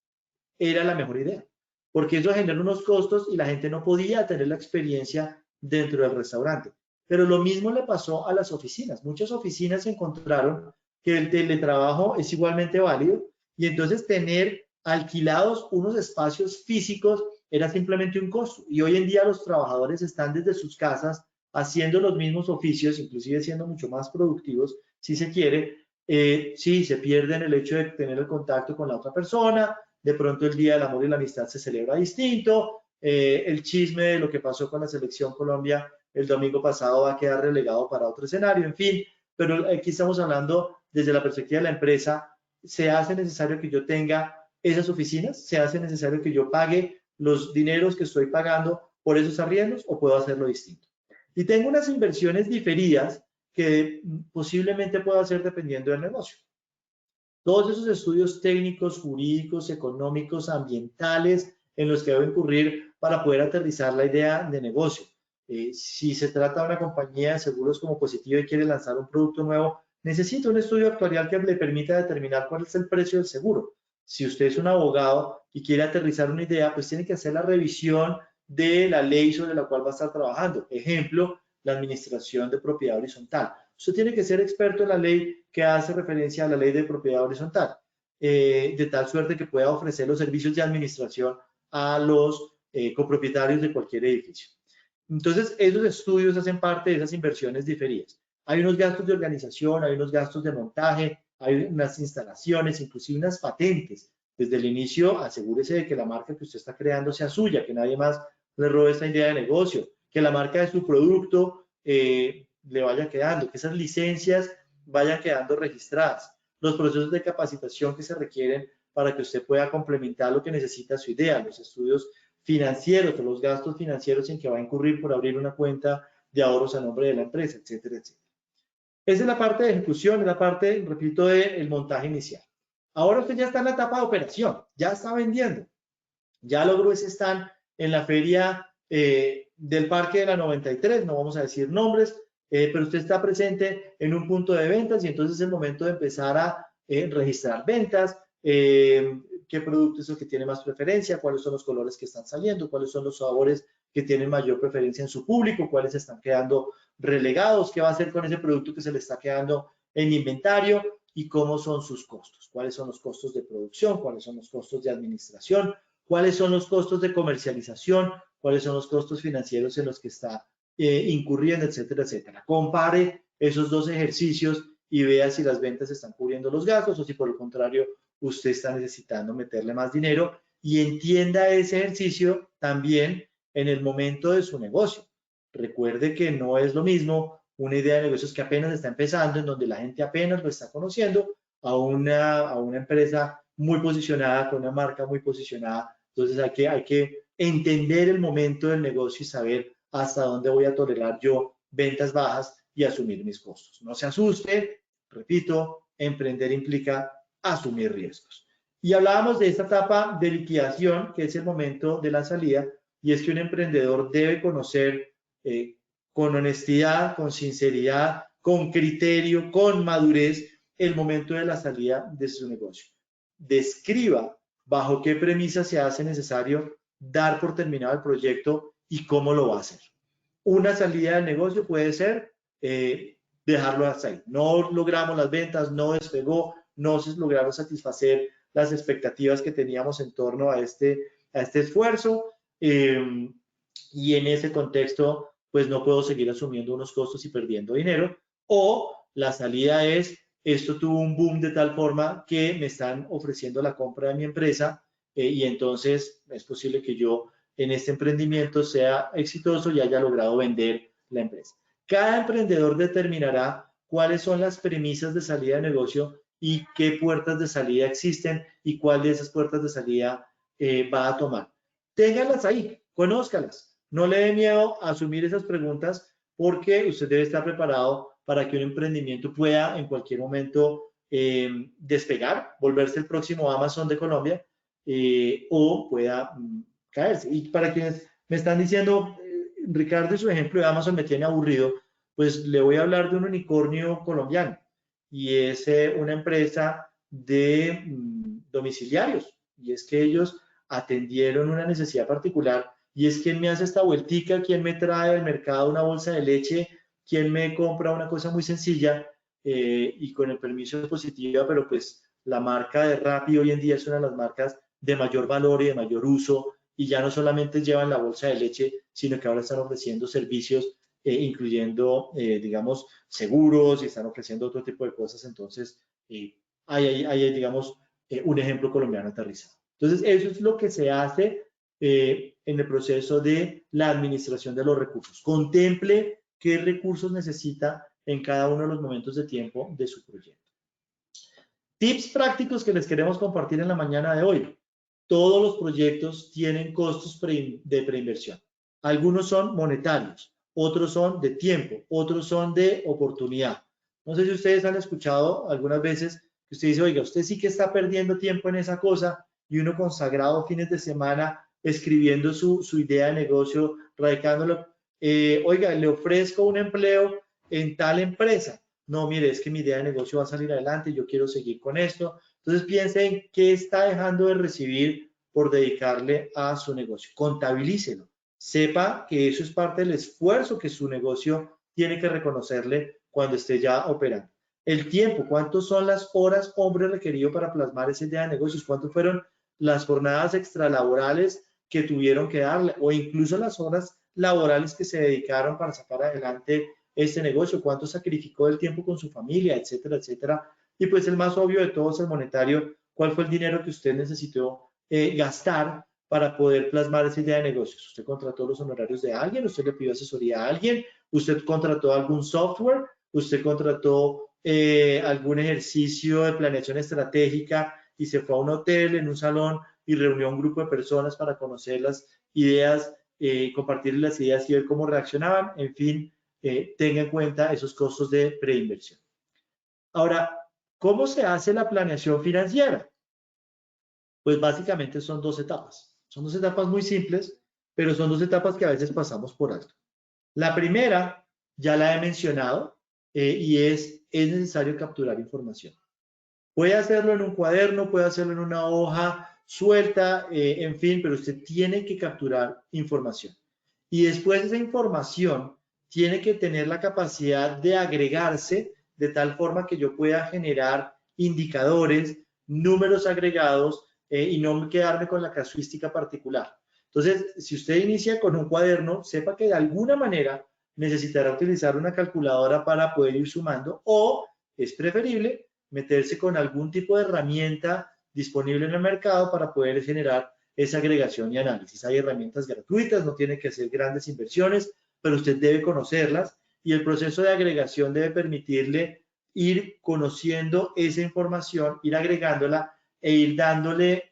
S3: era la mejor idea, porque eso genera unos costos y la gente no podía tener la experiencia dentro del restaurante. Pero lo mismo le pasó a las oficinas. Muchas oficinas encontraron que el teletrabajo es igualmente válido y entonces tener alquilados unos espacios físicos era simplemente un costo. Y hoy en día los trabajadores están desde sus casas haciendo los mismos oficios, inclusive siendo mucho más productivos, si se quiere. Sí, se pierden el hecho de tener el contacto con la otra persona, de pronto el Día del Amor y la Amistad se celebra distinto, el chisme de lo que pasó con la selección Colombia el domingo pasado va a quedar relegado para otro escenario, en fin, pero aquí estamos hablando desde la perspectiva de la empresa. Se hace necesario que yo tenga esas oficinas, se hace necesario que yo pague los dineros que estoy pagando por esos arriendos, o puedo hacerlo distinto. Y tengo unas inversiones diferidas que posiblemente puedo hacer dependiendo del negocio. Todos esos estudios técnicos, jurídicos, económicos, ambientales en los que debo incurrir para poder aterrizar la idea de negocio. Si se trata de una compañía de seguros como Positivo y quiere lanzar un producto nuevo, necesita un estudio actuarial que le permita determinar cuál es el precio del seguro. Si usted es un abogado y quiere aterrizar una idea, pues tiene que hacer la revisión de la ley sobre la cual va a estar trabajando. Ejemplo, la administración de propiedad horizontal. Usted tiene que ser experto en la ley que hace referencia a la ley de propiedad horizontal, de tal suerte que pueda ofrecer los servicios de administración a los copropietarios de cualquier edificio. Entonces, esos estudios hacen parte de esas inversiones diferidas. Hay unos gastos de organización, hay unos gastos de montaje, hay unas instalaciones, inclusive unas patentes. Desde el inicio, asegúrese de que la marca que usted está creando sea suya, que nadie más le robe esta idea de negocio, que la marca de su producto le vaya quedando, que esas licencias vayan quedando registradas, los procesos de capacitación que se requieren para que usted pueda complementar lo que necesita su idea, los estudios financieros o los gastos financieros en que va a incurrir por abrir una cuenta de ahorros a nombre de la empresa, etcétera, etcétera. Esa es la parte de ejecución, es la parte, repito, del montaje inicial. Ahora usted ya está en la etapa de operación, ya está vendiendo, ya logró ese stand en la feria del Parque de la 93, no vamos a decir nombres, pero usted está presente en un punto de ventas y entonces es el momento de empezar a registrar ventas, qué producto es el que tiene más preferencia, cuáles son los colores que están saliendo, cuáles son los sabores que tienen mayor preferencia en su público, cuáles están quedando relegados, qué va a hacer con ese producto que se le está quedando en inventario y cómo son sus costos, cuáles son los costos de producción, cuáles son los costos de administración, cuáles son los costos de comercialización, cuáles son los costos financieros en los que está incurriendo, etcétera, etcétera. Compare esos dos ejercicios y vea si las ventas están cubriendo los gastos o si por el contrario usted está necesitando meterle más dinero, y entienda ese ejercicio también en el momento de su negocio. Recuerde que no es lo mismo una idea de negocios que apenas está empezando, en donde la gente apenas lo está conociendo, a una empresa muy posicionada, con una marca muy posicionada. Entonces hay que entender el momento del negocio y saber hasta dónde voy a tolerar yo ventas bajas y asumir mis costos. No se asuste, repito, emprender implica asumir riesgos. Y hablábamos de esta etapa de liquidación, que es el momento de la salida, y es que un emprendedor debe conocer con honestidad, con sinceridad, con criterio, con madurez, el momento de la salida de su negocio. Describa bajo qué premisa se hace necesario dar por terminado el proyecto y cómo lo va a hacer. Una salida del negocio puede ser dejarlo hasta ahí. No logramos las ventas, no despegó, no se lograron satisfacer las expectativas que teníamos en torno a este esfuerzo, y en ese contexto pues no puedo seguir asumiendo unos costos y perdiendo dinero. O la salida es, esto tuvo un boom de tal forma que me están ofreciendo la compra de mi empresa, y entonces es posible que yo en este emprendimiento sea exitoso y haya logrado vender la empresa. Cada emprendedor determinará cuáles son las premisas de salida de negocio y qué puertas de salida existen y cuál de esas puertas de salida va a tomar. Ténganlas ahí, conózcalas. No le dé miedo a asumir esas preguntas, porque usted debe estar preparado para que un emprendimiento pueda en cualquier momento despegar, volverse el próximo Amazon de Colombia, o pueda caerse. Y para quienes me están diciendo, Ricardo y su ejemplo de Amazon me tiene aburrido, pues le voy a hablar de un unicornio colombiano y es una empresa de domiciliarios, y es que ellos atendieron una necesidad particular, y es quién me hace esta vueltica, quién me trae al mercado una bolsa de leche, quién me compra una cosa muy sencilla y con el permiso de Positiva, pero pues la marca de Rappi hoy en día es una de las marcas de mayor valor y de mayor uso, y ya no solamente llevan la bolsa de leche, sino que ahora están ofreciendo servicios, incluyendo, digamos, seguros, y están ofreciendo otro tipo de cosas. Entonces, hay digamos, un ejemplo colombiano aterrizado. Entonces, eso es lo que se hace en el proceso de la administración de los recursos. Contemple qué recursos necesita en cada uno de los momentos de tiempo de su proyecto. Tips prácticos que les queremos compartir en la mañana de hoy. Todos los proyectos tienen costos de preinversión. Algunos son monetarios, otros son de tiempo, otros son de oportunidad. No sé si ustedes han escuchado algunas veces que usted dice, oiga, usted sí que está perdiendo tiempo en esa cosa, y uno consagrado fines de semana escribiendo su idea de negocio, radicándolo. Oiga, le ofrezco un empleo en tal empresa. No, mire, es que mi idea de negocio va a salir adelante y yo quiero seguir con esto. Entonces piense en qué está dejando de recibir por dedicarle a su negocio. Contabilícelo. Sepa que eso es parte del esfuerzo que su negocio tiene que reconocerle cuando esté ya operando. El tiempo, ¿cuántas son las horas hombre requerido para plasmar esa idea de negocios? ¿Cuántas fueron las jornadas extralaborales que tuvieron que darle? O incluso las horas laborales que se dedicaron para sacar adelante este negocio, cuánto sacrificó del tiempo con su familia, etcétera, etcétera. Y pues el más obvio de todos, el monetario, cuál fue el dinero que usted necesitó gastar para poder plasmar esa idea de negocios. Usted contrató los honorarios de alguien, usted le pidió asesoría a alguien, usted contrató algún software, usted contrató algún ejercicio de planeación estratégica y se fue a un hotel, en un salón, y reunió a un grupo de personas para conocer las ideas, compartir las ideas y ver cómo reaccionaban. En fin, tenga en cuenta esos costos de preinversión. Ahora, ¿cómo se hace la planeación financiera? Pues básicamente son dos etapas. Son dos etapas muy simples, pero son dos etapas que a veces pasamos por alto. La primera, ya la he mencionado, y es necesario capturar información. Puede hacerlo en un cuaderno, puede hacerlo en una hoja suelta, en fin, pero usted tiene que capturar información. Y después esa información tiene que tener la capacidad de agregarse de tal forma que yo pueda generar indicadores, números agregados, y no quedarme con la casuística particular. Entonces, si usted inicia con un cuaderno, sepa que de alguna manera necesitará utilizar una calculadora para poder ir sumando, o es preferible meterse con algún tipo de herramienta disponible en el mercado para poder generar esa agregación y análisis. Hay herramientas gratuitas, no tiene que hacer grandes inversiones, pero usted debe conocerlas, y el proceso de agregación debe permitirle ir conociendo esa información, ir agregándola e ir dándole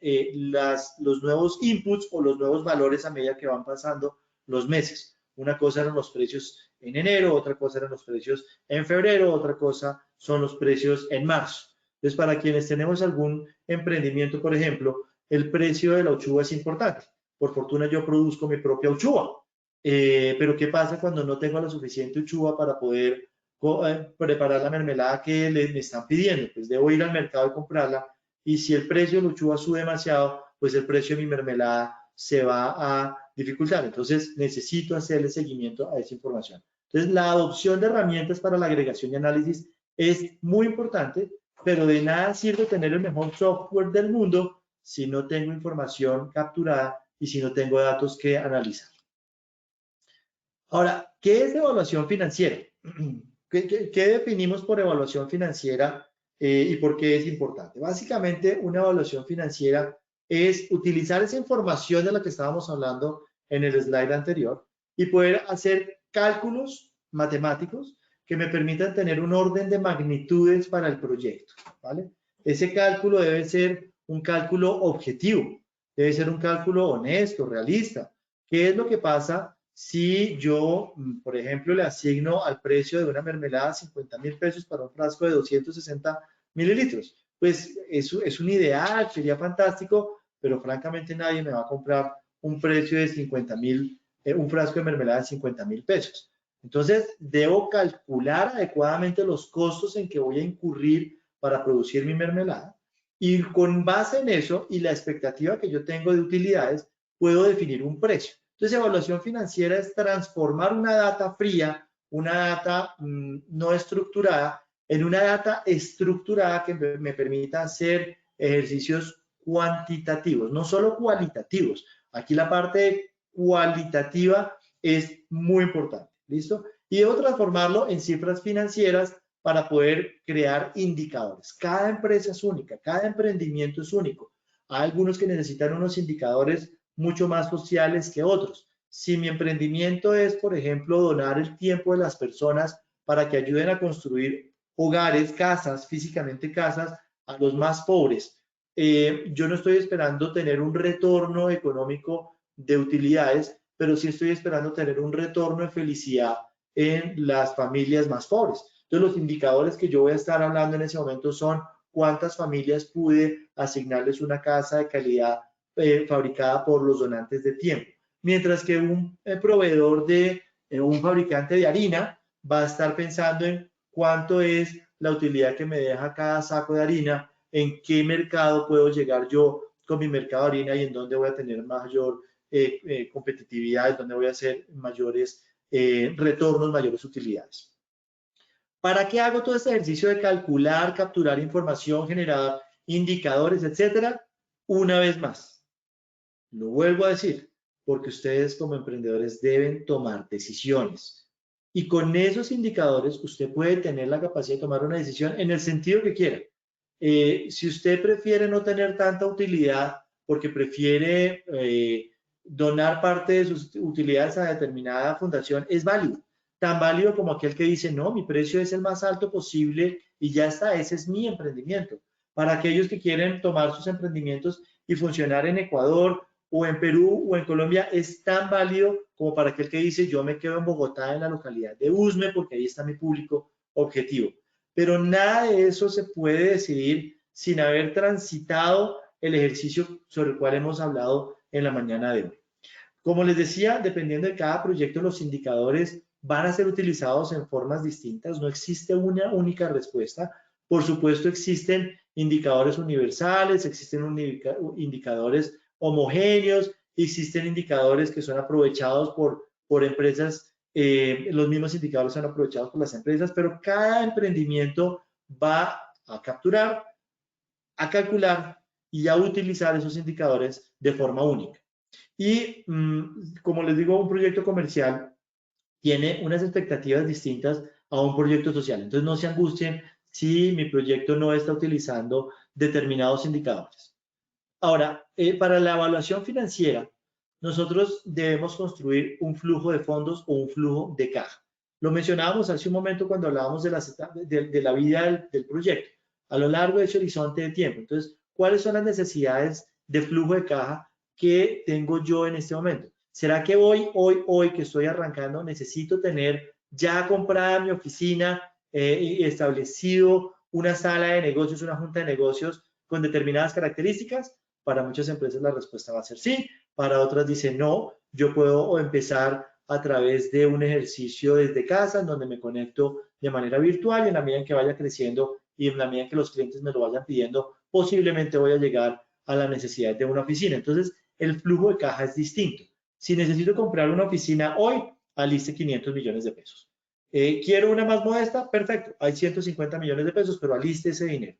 S3: los nuevos inputs o los nuevos valores a medida que van pasando los meses. Una cosa eran los precios en enero, otra cosa eran los precios en febrero, otra cosa son los precios en marzo. Entonces, para quienes tenemos algún emprendimiento, por ejemplo, el precio de la uchuva es importante. Por fortuna yo produzco mi propia uchuva, pero ¿qué pasa cuando no tengo la suficiente uchuva para poder preparar la mermelada que me están pidiendo? Pues debo ir al mercado y comprarla, y si el precio de la uchuva sube demasiado, pues el precio de mi mermelada se va a dificultar. Entonces necesito hacerle seguimiento a esa información. Entonces, la adopción de herramientas para la agregación y análisis es muy importante, pero de nada sirve tener el mejor software del mundo si no tengo información capturada y si no tengo datos que analizar. Ahora, ¿qué es evaluación financiera? ¿Qué definimos por evaluación financiera y por qué es importante? Básicamente, una evaluación financiera es utilizar esa información de la que estábamos hablando en el slide anterior y poder hacer cálculos matemáticos que me permitan tener un orden de magnitudes para el proyecto, ¿vale? Ese cálculo debe ser un cálculo objetivo, debe ser un cálculo honesto, realista. ¿Qué es lo que pasa si yo, por ejemplo, le asigno al precio de una mermelada 50.000 pesos para un frasco de 260 mililitros? Pues eso es un ideal, sería fantástico, pero francamente nadie me va a comprar un precio de 50.000 un frasco de mermelada en 50.000 pesos. Entonces, debo calcular adecuadamente los costos en que voy a incurrir para producir mi mermelada y con base en eso y la expectativa que yo tengo de utilidades, puedo definir un precio. Entonces, evaluación financiera es transformar una data fría, una data no estructurada, en una data estructurada que me permita hacer ejercicios cuantitativos, no solo cualitativos. Aquí la parte cualitativa es muy importante, ¿listo? Y debo transformarlo en cifras financieras para poder crear indicadores. Cada empresa es única, cada emprendimiento es único. Hay algunos que necesitan unos indicadores mucho más sociales que otros. Si mi emprendimiento es, por ejemplo, donar el tiempo de las personas para que ayuden a construir hogares, casas, físicamente casas, a los más pobres, yo no estoy esperando tener un retorno económico de utilidades, pero sí estoy esperando tener un retorno de felicidad en las familias más pobres. Entonces, los indicadores que yo voy a estar hablando en ese momento son cuántas familias pude asignarles una casa de calidad fabricada por los donantes de tiempo. Mientras que un proveedor de un fabricante de harina va a estar pensando en cuánto es la utilidad que me deja cada saco de harina, en qué mercado puedo llegar yo con mi mercado de harina y en dónde voy a tener mayor competitividad, en dónde voy a hacer mayores retornos, mayores utilidades. ¿Para qué hago todo este ejercicio de calcular, capturar información, generar indicadores, etcétera? Una vez más, lo vuelvo a decir, porque ustedes como emprendedores deben tomar decisiones. Y con esos indicadores usted puede tener la capacidad de tomar una decisión en el sentido que quiera. Si usted prefiere no tener tanta utilidad porque prefiere donar parte de sus utilidades a determinada fundación, es válido. Tan válido como aquel que dice, no, mi precio es el más alto posible y ya está, ese es mi emprendimiento. Para aquellos que quieren tomar sus emprendimientos y funcionar en Ecuador o en Perú o en Colombia, es tan válido como para aquel que dice, yo me quedo en Bogotá, en la localidad de Usme, porque ahí está mi público objetivo. Pero nada de eso se puede decidir sin haber transitado el ejercicio sobre el cual hemos hablado en la mañana de hoy. Como les decía, dependiendo de cada proyecto, los indicadores van a ser utilizados en formas distintas. No existe una única respuesta. Por supuesto, existen indicadores universales, existen indicadores homogéneos, existen indicadores que son aprovechados por empresas. Los mismos indicadores son aprovechados por las empresas, pero cada emprendimiento va a capturar, a calcular y a utilizar esos indicadores de forma única. Y como les digo, un proyecto comercial tiene unas expectativas distintas a un proyecto social. Entonces, no se angustien si mi proyecto no está utilizando determinados indicadores. Ahora, para la evaluación financiera, nosotros debemos construir un flujo de fondos o un flujo de caja. Lo mencionábamos hace un momento cuando hablábamos de la vida del proyecto, a lo largo de ese horizonte de tiempo. Entonces, ¿cuáles son las necesidades de flujo de caja que tengo yo en este momento? ¿Será que hoy que estoy arrancando, necesito tener ya comprada mi oficina, establecido una sala de negocios, una junta de negocios con determinadas características? Para muchas empresas la respuesta va a ser sí, para otras dicen no, yo puedo empezar a través de un ejercicio desde casa, en donde me conecto de manera virtual y en la medida en que vaya creciendo y en la medida en que los clientes me lo vayan pidiendo, posiblemente voy a llegar a la necesidad de una oficina. Entonces, el flujo de caja es distinto. Si necesito comprar una oficina hoy, aliste 500 millones de pesos. ¿Quiero una más modesta? Perfecto, hay 150 millones de pesos, pero aliste ese dinero.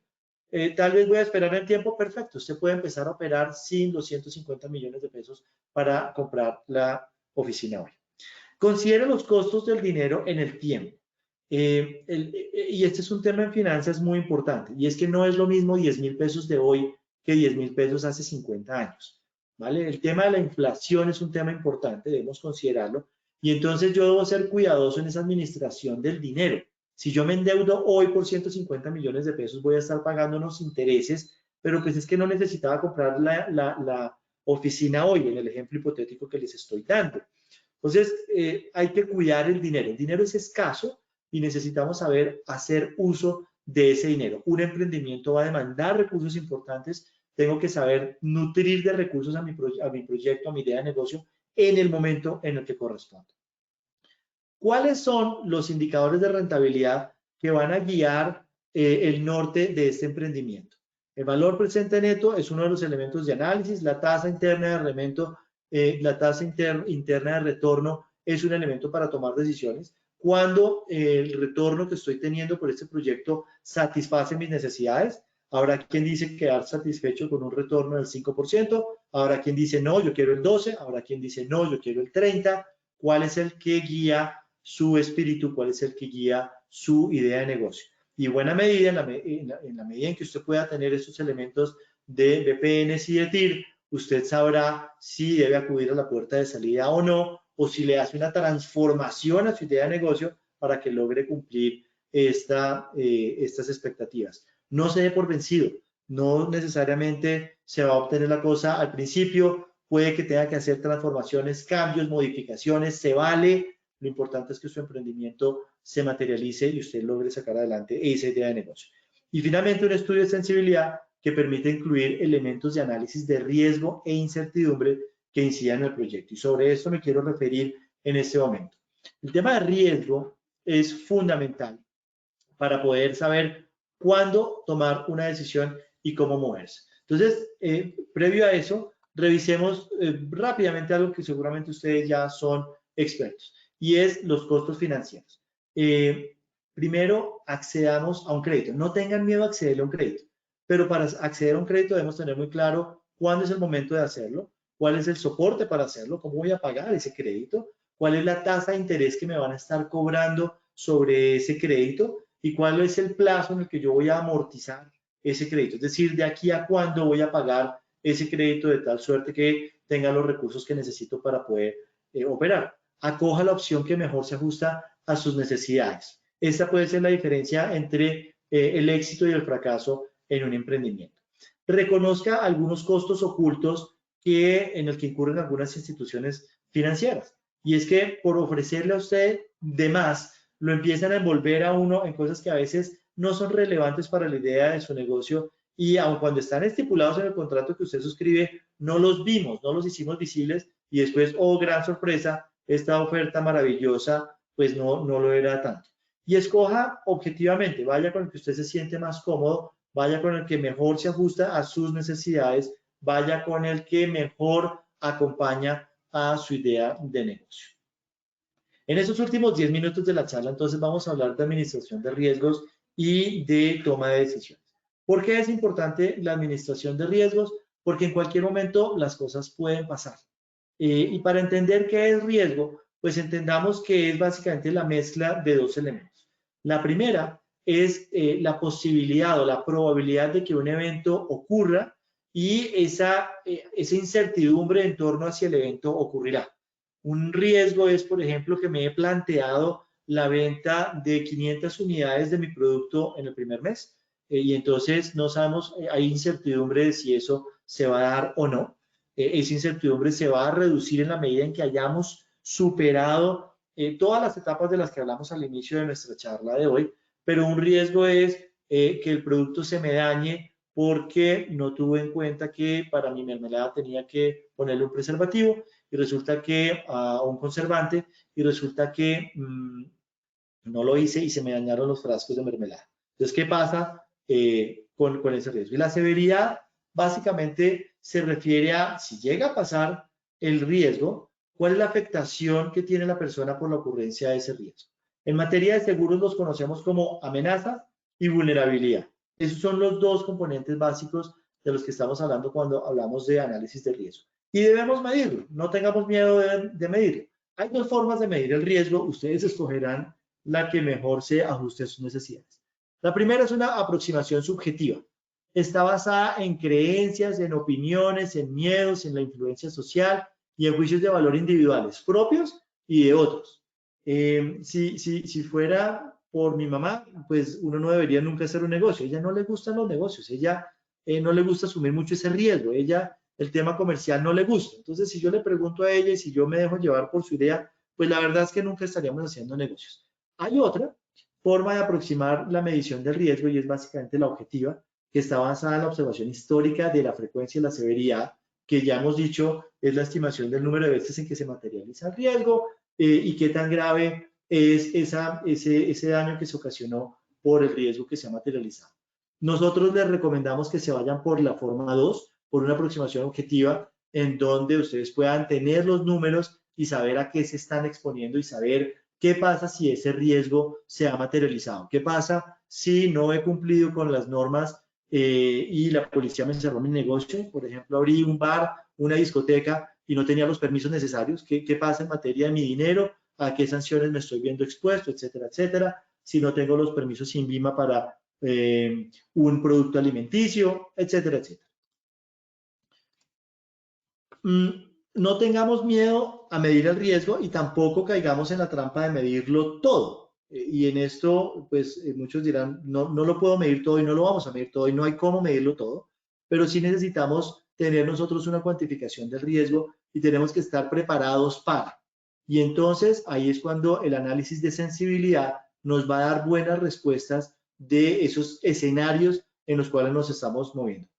S3: Tal vez voy a esperar el tiempo, perfecto. Usted puede empezar a operar sin los 150 millones de pesos para comprar la oficina hoy. Considere los costos del dinero en el tiempo. Y este es un tema en finanzas muy importante, y es que no es lo mismo 10,000 pesos de hoy que 10,000 pesos hace 50 años. ¿Vale? El tema de la inflación es un tema importante, debemos considerarlo, y entonces yo debo ser cuidadoso en esa administración del dinero. Si yo me endeudo hoy por 150 millones de pesos, voy a estar pagando unos intereses, pero pues es que no necesitaba comprar la oficina hoy, en el ejemplo hipotético que les estoy dando. Entonces, hay que cuidar el dinero. El dinero es escaso y necesitamos saber hacer uso de ese dinero. Un emprendimiento va a demandar recursos importantes. Tengo que saber nutrir de recursos a mi proyecto, a mi idea de negocio en el momento en el que corresponde. ¿Cuáles son los indicadores de rentabilidad que van a guiar el norte de este emprendimiento? El valor presente neto es uno de los elementos de análisis, la tasa interna de retorno es un elemento para tomar decisiones. Cuando el retorno que estoy teniendo por este proyecto satisface mis necesidades, habrá quien dice quedar satisfecho con un retorno del 5%, habrá quien dice no, yo quiero el 12%, habrá quien dice no, yo quiero el 30%. ¿Cuál es el que guía su espíritu? ¿Cuál es el que guía su idea de negocio? Y buena medida, en la medida en que usted pueda tener estos elementos de BPNs y de TIR, usted sabrá si debe acudir a la puerta de salida o no, o si le hace una transformación a su idea de negocio para que logre cumplir estas expectativas. No se dé por vencido, no necesariamente se va a obtener la cosa al principio, puede que tenga que hacer transformaciones, cambios, modificaciones, se vale. Lo importante es que su emprendimiento se materialice y usted logre sacar adelante esa idea de negocio. Y finalmente, un estudio de sensibilidad que permite incluir elementos de análisis de riesgo e incertidumbre que incidan en el proyecto. Y sobre esto me quiero referir en este momento. El tema de riesgo es fundamental para poder saber cuándo tomar una decisión y cómo moverse. Entonces, previo a eso, revisemos rápidamente algo que seguramente ustedes ya son expertos, y es los costos financieros. Primero, accedamos a un crédito. No tengan miedo a acceder a un crédito, pero para acceder a un crédito debemos tener muy claro cuándo es el momento de hacerlo, cuál es el soporte para hacerlo, cómo voy a pagar ese crédito, cuál es la tasa de interés que me van a estar cobrando sobre ese crédito y cuál es el plazo en el que yo voy a amortizar ese crédito. Es decir, de aquí a cuándo voy a pagar ese crédito de tal suerte que tenga los recursos que necesito para poder operar. Acoja la opción que mejor se ajusta a sus necesidades. Esta puede ser la diferencia entre el éxito y el fracaso en un emprendimiento. Reconozca algunos costos ocultos en el que incurren algunas instituciones financieras. Y es que por ofrecerle a usted de más, lo empiezan a envolver a uno en cosas que a veces no son relevantes para la idea de su negocio, y aun cuando están estipulados en el contrato que usted suscribe, no los vimos, no los hicimos visibles, y después, oh, gran sorpresa, esta oferta maravillosa, pues no lo era tanto. Y escoja objetivamente, vaya con el que usted se siente más cómodo, vaya con el que mejor se ajusta a sus necesidades, vaya con el que mejor acompaña a su idea de negocio. En estos últimos 10 minutos de la charla, entonces, vamos a hablar de administración de riesgos y de toma de decisiones. ¿Por qué es importante la administración de riesgos? Porque en cualquier momento las cosas pueden pasar. Y para entender qué es riesgo, pues entendamos que es básicamente la mezcla de dos elementos. La primera es la posibilidad o la probabilidad de que un evento ocurra y esa incertidumbre en torno hacia el evento ocurrirá. Un riesgo es, por ejemplo, que me he planteado la venta de 500 unidades de mi producto en el primer mes y entonces no sabemos, hay incertidumbre de si eso se va a dar o no. Esa incertidumbre se va a reducir en la medida en que hayamos superado todas las etapas de las que hablamos al inicio de nuestra charla de hoy, pero un riesgo es que el producto se me dañe porque no tuve en cuenta que para mi mermelada tenía que ponerle un preservativo y resulta que un conservante y resulta que no lo hice y se me dañaron los frascos de mermelada. Entonces, ¿qué pasa con ese riesgo? Y la severidad básicamente se refiere a si llega a pasar el riesgo, cuál es la afectación que tiene la persona por la ocurrencia de ese riesgo. En materia de seguros los conocemos como amenaza y vulnerabilidad. Esos son los dos componentes básicos de los que estamos hablando cuando hablamos de análisis de riesgo. Y debemos medirlo, no tengamos miedo de medirlo. Hay dos formas de medir el riesgo, ustedes escogerán la que mejor se ajuste a sus necesidades. La primera es una aproximación subjetiva. Está basada en creencias, en opiniones, en miedos, en la influencia social y en juicios de valor individuales, propios y de otros. Si fuera por mi mamá, pues uno no debería nunca hacer un negocio. A ella no le gustan los negocios, ella no le gusta asumir mucho ese riesgo, el tema comercial no le gusta. Entonces, si yo le pregunto a ella y si yo me dejo llevar por su idea, pues la verdad es que nunca estaríamos haciendo negocios. Hay otra forma de aproximar la medición del riesgo y es básicamente la objetiva, que está basada en la observación histórica de la frecuencia y la severidad que ya hemos dicho es la estimación del número de veces en que se materializa el riesgo y qué tan grave es ese daño que se ocasionó por el riesgo que se ha materializado. Nosotros les recomendamos que se vayan por la forma 2, por una aproximación objetiva, en donde ustedes puedan tener los números y saber a qué se están exponiendo y saber qué pasa si ese riesgo se ha materializado. ¿Qué pasa si no he cumplido con las normas y la policía me cerró mi negocio? Por ejemplo, abrí un bar, una discoteca y no tenía los permisos necesarios. ¿Qué pasa en materia de mi dinero? ¿A qué sanciones me estoy viendo expuesto? Etcétera, etcétera. Si no tengo los permisos INVIMA para un producto alimenticio, etcétera, etcétera. No tengamos miedo a medir el riesgo y tampoco caigamos en la trampa de medirlo todo. Y en esto, pues muchos dirán, no lo puedo medir todo y no lo vamos a medir todo y no hay cómo medirlo todo, pero sí necesitamos tener nosotros una cuantificación del riesgo y tenemos que estar preparados para. Y entonces ahí es cuando el análisis de sensibilidad nos va a dar buenas respuestas de esos escenarios en los cuales nos estamos moviendo.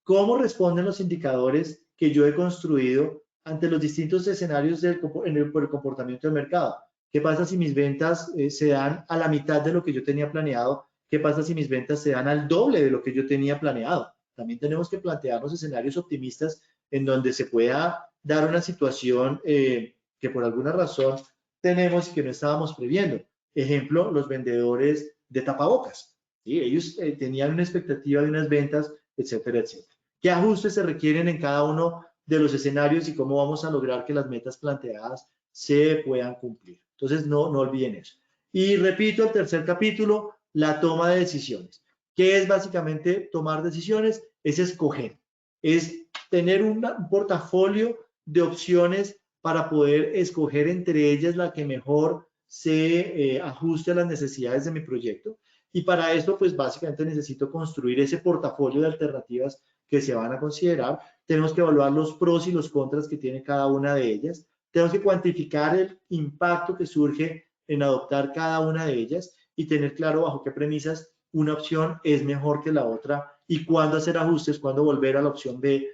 S3: ¿Cómo responden los indicadores que yo he construido ante los distintos escenarios por el comportamiento del mercado? ¿Qué pasa si mis ventas se dan a la mitad de lo que yo tenía planeado? ¿Qué pasa si mis ventas se dan al doble de lo que yo tenía planeado? También tenemos que plantearnos escenarios optimistas en donde se pueda dar una situación que por alguna razón tenemos y que no estábamos previendo. Ejemplo, los vendedores de tapabocas. ¿Sí? Ellos tenían una expectativa de unas ventas, etcétera, etcétera. ¿Qué ajustes se requieren en cada uno de los escenarios y cómo vamos a lograr que las metas planteadas se puedan cumplir? Entonces, no olviden eso. Y repito, el tercer capítulo, la toma de decisiones. ¿Qué es básicamente tomar decisiones? Es escoger, es tener un portafolio de opciones para poder escoger entre ellas la que mejor se ajuste a las necesidades de mi proyecto. Y para esto, pues básicamente necesito construir ese portafolio de alternativas que se van a considerar. Tenemos que evaluar los pros y los contras que tiene cada una de ellas. Tenemos que cuantificar el impacto que surge en adoptar cada una de ellas y tener claro bajo qué premisas una opción es mejor que la otra y cuándo hacer ajustes, cuándo volver a la opción B,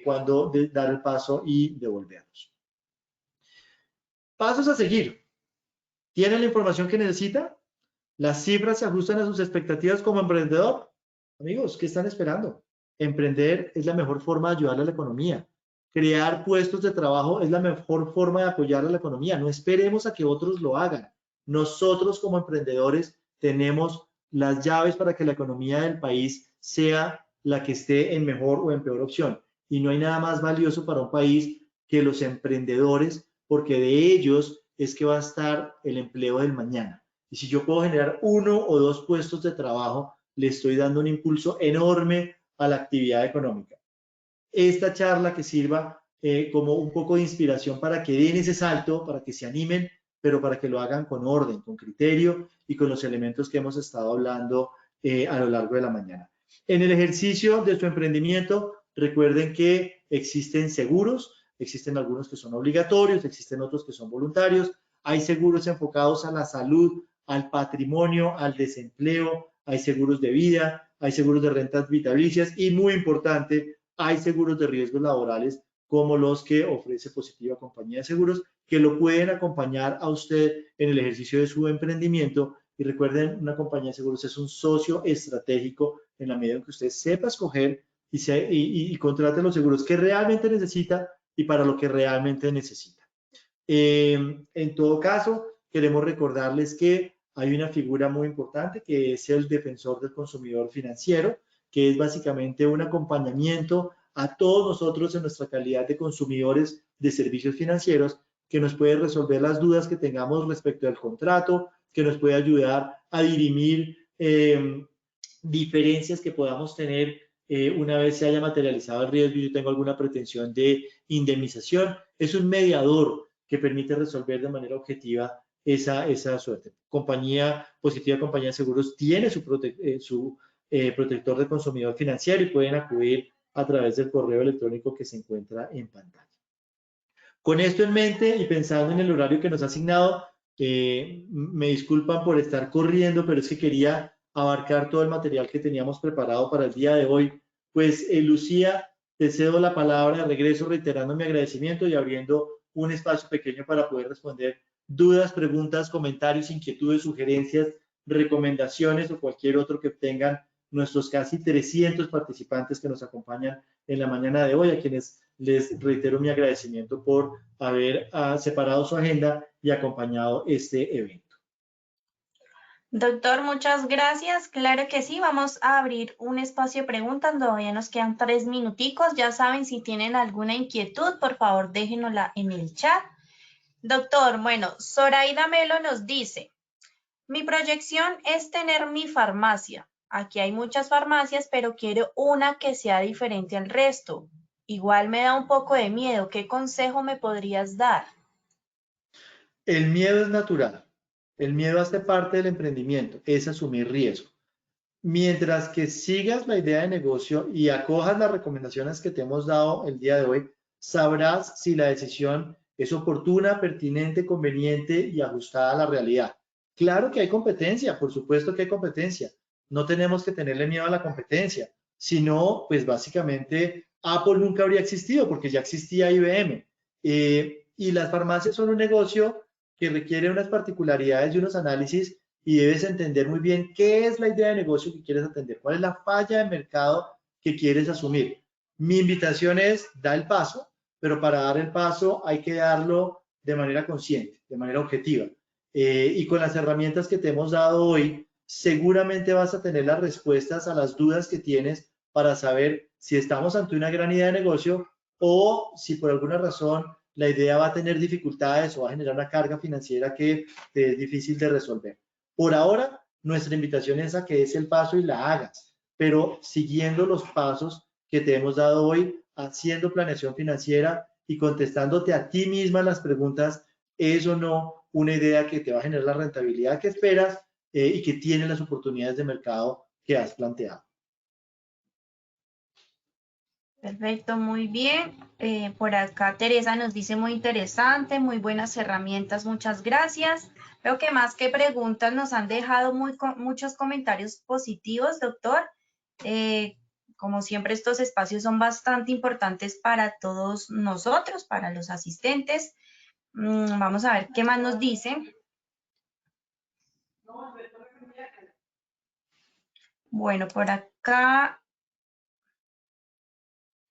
S3: cuándo dar el paso y devolvernos. Pasos a seguir. ¿Tiene la información que necesita? ¿Las cifras se ajustan a sus expectativas como emprendedor? Amigos, ¿qué están esperando? Emprender es la mejor forma de ayudar a la economía. Crear puestos de trabajo es la mejor forma de apoyar a la economía. No esperemos a que otros lo hagan. Nosotros como emprendedores tenemos las llaves para que la economía del país sea la que esté en mejor o en peor opción. Y no hay nada más valioso para un país que los emprendedores, porque de ellos es que va a estar el empleo del mañana. Y si yo puedo generar 1 o 2 puestos de trabajo, le estoy dando un impulso enorme a la actividad económica. Esta charla que sirva como un poco de inspiración para que den ese salto, para que se animen, pero para que lo hagan con orden, con criterio y con los elementos que hemos estado hablando a lo largo de la mañana. En el ejercicio de su emprendimiento, recuerden que existen seguros, existen algunos que son obligatorios, existen otros que son voluntarios, hay seguros enfocados a la salud, al patrimonio, al desempleo, hay seguros de vida, hay seguros de rentas vitalicias y, muy importante, hay seguros de riesgos laborales como los que ofrece Positiva Compañía de Seguros, que lo pueden acompañar a usted en el ejercicio de su emprendimiento. Y recuerden, una compañía de seguros es un socio estratégico en la medida en que usted sepa escoger y contrate los seguros que realmente necesita y para lo que realmente necesita. En todo caso, queremos recordarles que hay una figura muy importante que es el defensor del consumidor financiero, que es básicamente un acompañamiento a todos nosotros en nuestra calidad de consumidores de servicios financieros, que nos puede resolver las dudas que tengamos respecto al contrato, que nos puede ayudar a dirimir diferencias que podamos tener una vez se haya materializado el riesgo y yo tengo alguna pretensión de indemnización. Es un mediador que permite resolver de manera objetiva esa suerte. Positiva Compañía de Seguros tiene su protector de consumidor financiero y pueden acudir a través del correo electrónico que se encuentra en pantalla. Con esto en mente y pensando en el horario que nos ha asignado, me disculpan por estar corriendo, pero es que quería abarcar todo el material que teníamos preparado para el día de hoy. Pues Lucía te cedo la palabra de regreso reiterando mi agradecimiento y abriendo un espacio pequeño para poder responder dudas, preguntas, comentarios, inquietudes, sugerencias, recomendaciones o cualquier otro que tengan nuestros casi 300 participantes que nos acompañan en la mañana de hoy, a quienes les reitero mi agradecimiento por haber separado su agenda y acompañado este evento.
S2: Doctor, muchas gracias. Claro que sí, vamos a abrir un espacio de preguntas. Todavía nos quedan 3 minuticos. Ya saben, si tienen alguna inquietud, por favor, déjenosla en el chat. Doctor, bueno, Zoraida Melo nos dice, mi proyección es tener mi farmacia. Aquí hay muchas farmacias, pero quiero una que sea diferente al resto. Igual me da un poco de miedo. ¿Qué consejo me podrías dar?
S3: El miedo es natural. El miedo hace parte del emprendimiento, es asumir riesgo. Mientras que sigas la idea de negocio y acojas las recomendaciones que te hemos dado el día de hoy, sabrás si la decisión es oportuna, pertinente, conveniente y ajustada a la realidad. Claro que hay competencia, por supuesto que hay competencia. No tenemos que tenerle miedo a la competencia, sino, pues básicamente, Apple nunca habría existido porque ya existía IBM. Y las farmacias son un negocio que requiere unas particularidades y unos análisis y debes entender muy bien qué es la idea de negocio que quieres atender, cuál es la falla de mercado que quieres asumir. Mi invitación es, da el paso, pero para dar el paso hay que darlo de manera consciente, de manera objetiva. Y con las herramientas que te hemos dado hoy, seguramente vas a tener las respuestas a las dudas que tienes para saber si estamos ante una gran idea de negocio o si por alguna razón la idea va a tener dificultades o va a generar una carga financiera que te es difícil de resolver. Por ahora, nuestra invitación es a que des el paso y la hagas, pero siguiendo los pasos que te hemos dado hoy, haciendo planeación financiera y contestándote a ti misma las preguntas, ¿es o no una idea que te va a generar la rentabilidad que esperas y que tiene las oportunidades de mercado que has planteado?
S2: Perfecto, muy bien. Por acá Teresa nos dice muy interesante, muy buenas herramientas, muchas gracias. Veo que más que preguntas nos han dejado muchos comentarios positivos, doctor. Como siempre, estos espacios son bastante importantes para todos nosotros, para los asistentes. Vamos a ver qué más nos dicen. Bueno, por acá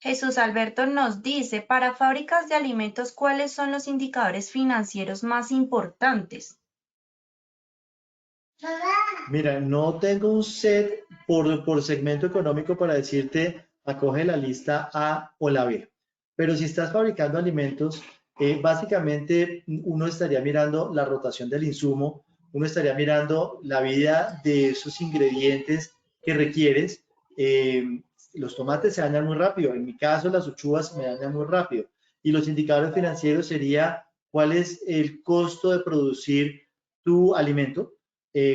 S2: Jesús Alberto nos dice, para fábricas de alimentos, ¿cuáles son los indicadores financieros más importantes?
S3: Mira, no tengo un set por segmento económico para decirte, acoge la lista A o la B. Pero si estás fabricando alimentos, básicamente uno estaría mirando la rotación del insumo, uno estaría mirando la vida de esos ingredientes que requieres. Los tomates se dañan muy rápido, en mi caso las uchuvas me dañan muy rápido. Y los indicadores financieros sería cuál es el costo de producir tu alimento,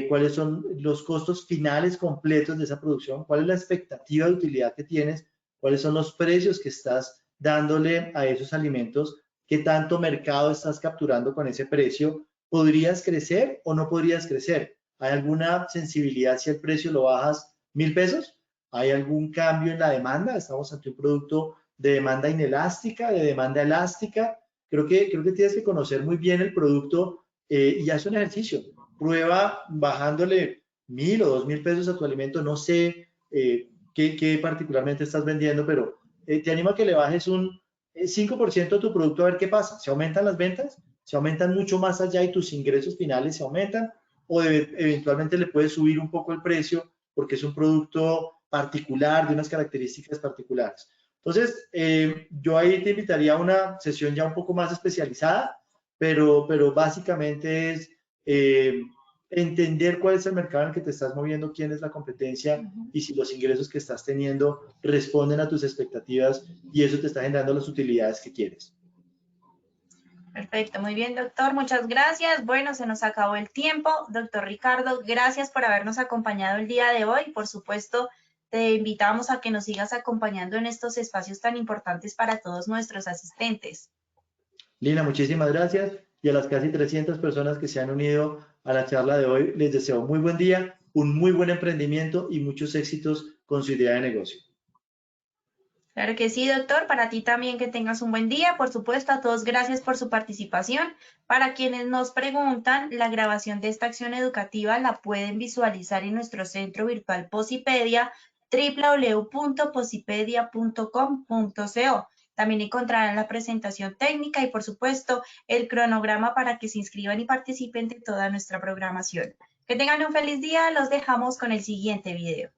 S3: cuáles son los costos finales completos de esa producción, cuál es la expectativa de utilidad que tienes, cuáles son los precios que estás dándole a esos alimentos, qué tanto mercado estás capturando con ese precio, ¿podrías crecer o no podrías crecer? ¿Hay alguna sensibilidad si el precio lo bajas 1.000 pesos? ¿Hay algún cambio en la demanda? ¿Estamos ante un producto de demanda inelástica, de demanda elástica? Creo que tienes que conocer muy bien el producto y haz un ejercicio. Prueba bajándole 1.000 o 2.000 pesos a tu alimento. No sé qué particularmente estás vendiendo, pero te animo a que le bajes un 5% a tu producto a ver qué pasa. ¿Se aumentan las ventas? ¿Se aumentan mucho más allá y tus ingresos finales se aumentan? ¿O eventualmente le puedes subir un poco el precio porque es un producto particular, de unas características particulares? Entonces, yo ahí te invitaría a una sesión ya un poco más especializada, pero básicamente es entender cuál es el mercado en el que te estás moviendo, quién es la competencia y si los ingresos que estás teniendo responden a tus expectativas y eso te está generando las utilidades que quieres.
S2: Perfecto, muy bien, doctor. Muchas gracias. Bueno, se nos acabó el tiempo. Doctor Ricardo, gracias por habernos acompañado el día de hoy. Por supuesto, te invitamos a que nos sigas acompañando en estos espacios tan importantes para todos nuestros asistentes.
S3: Lina, muchísimas gracias. Y a las casi 300 personas que se han unido a la charla de hoy, les deseo muy buen día, un muy buen emprendimiento y muchos éxitos con su idea de negocio.
S2: Claro que sí, doctor. Para ti también que tengas un buen día. Por supuesto, a todos gracias por su participación. Para quienes nos preguntan, la grabación de esta acción educativa la pueden visualizar en nuestro centro virtual Posipedia, www.posipedia.com.co. También encontrarán la presentación técnica y, por supuesto, el cronograma para que se inscriban y participen de toda nuestra programación. Que tengan un feliz día. Los dejamos con el siguiente video.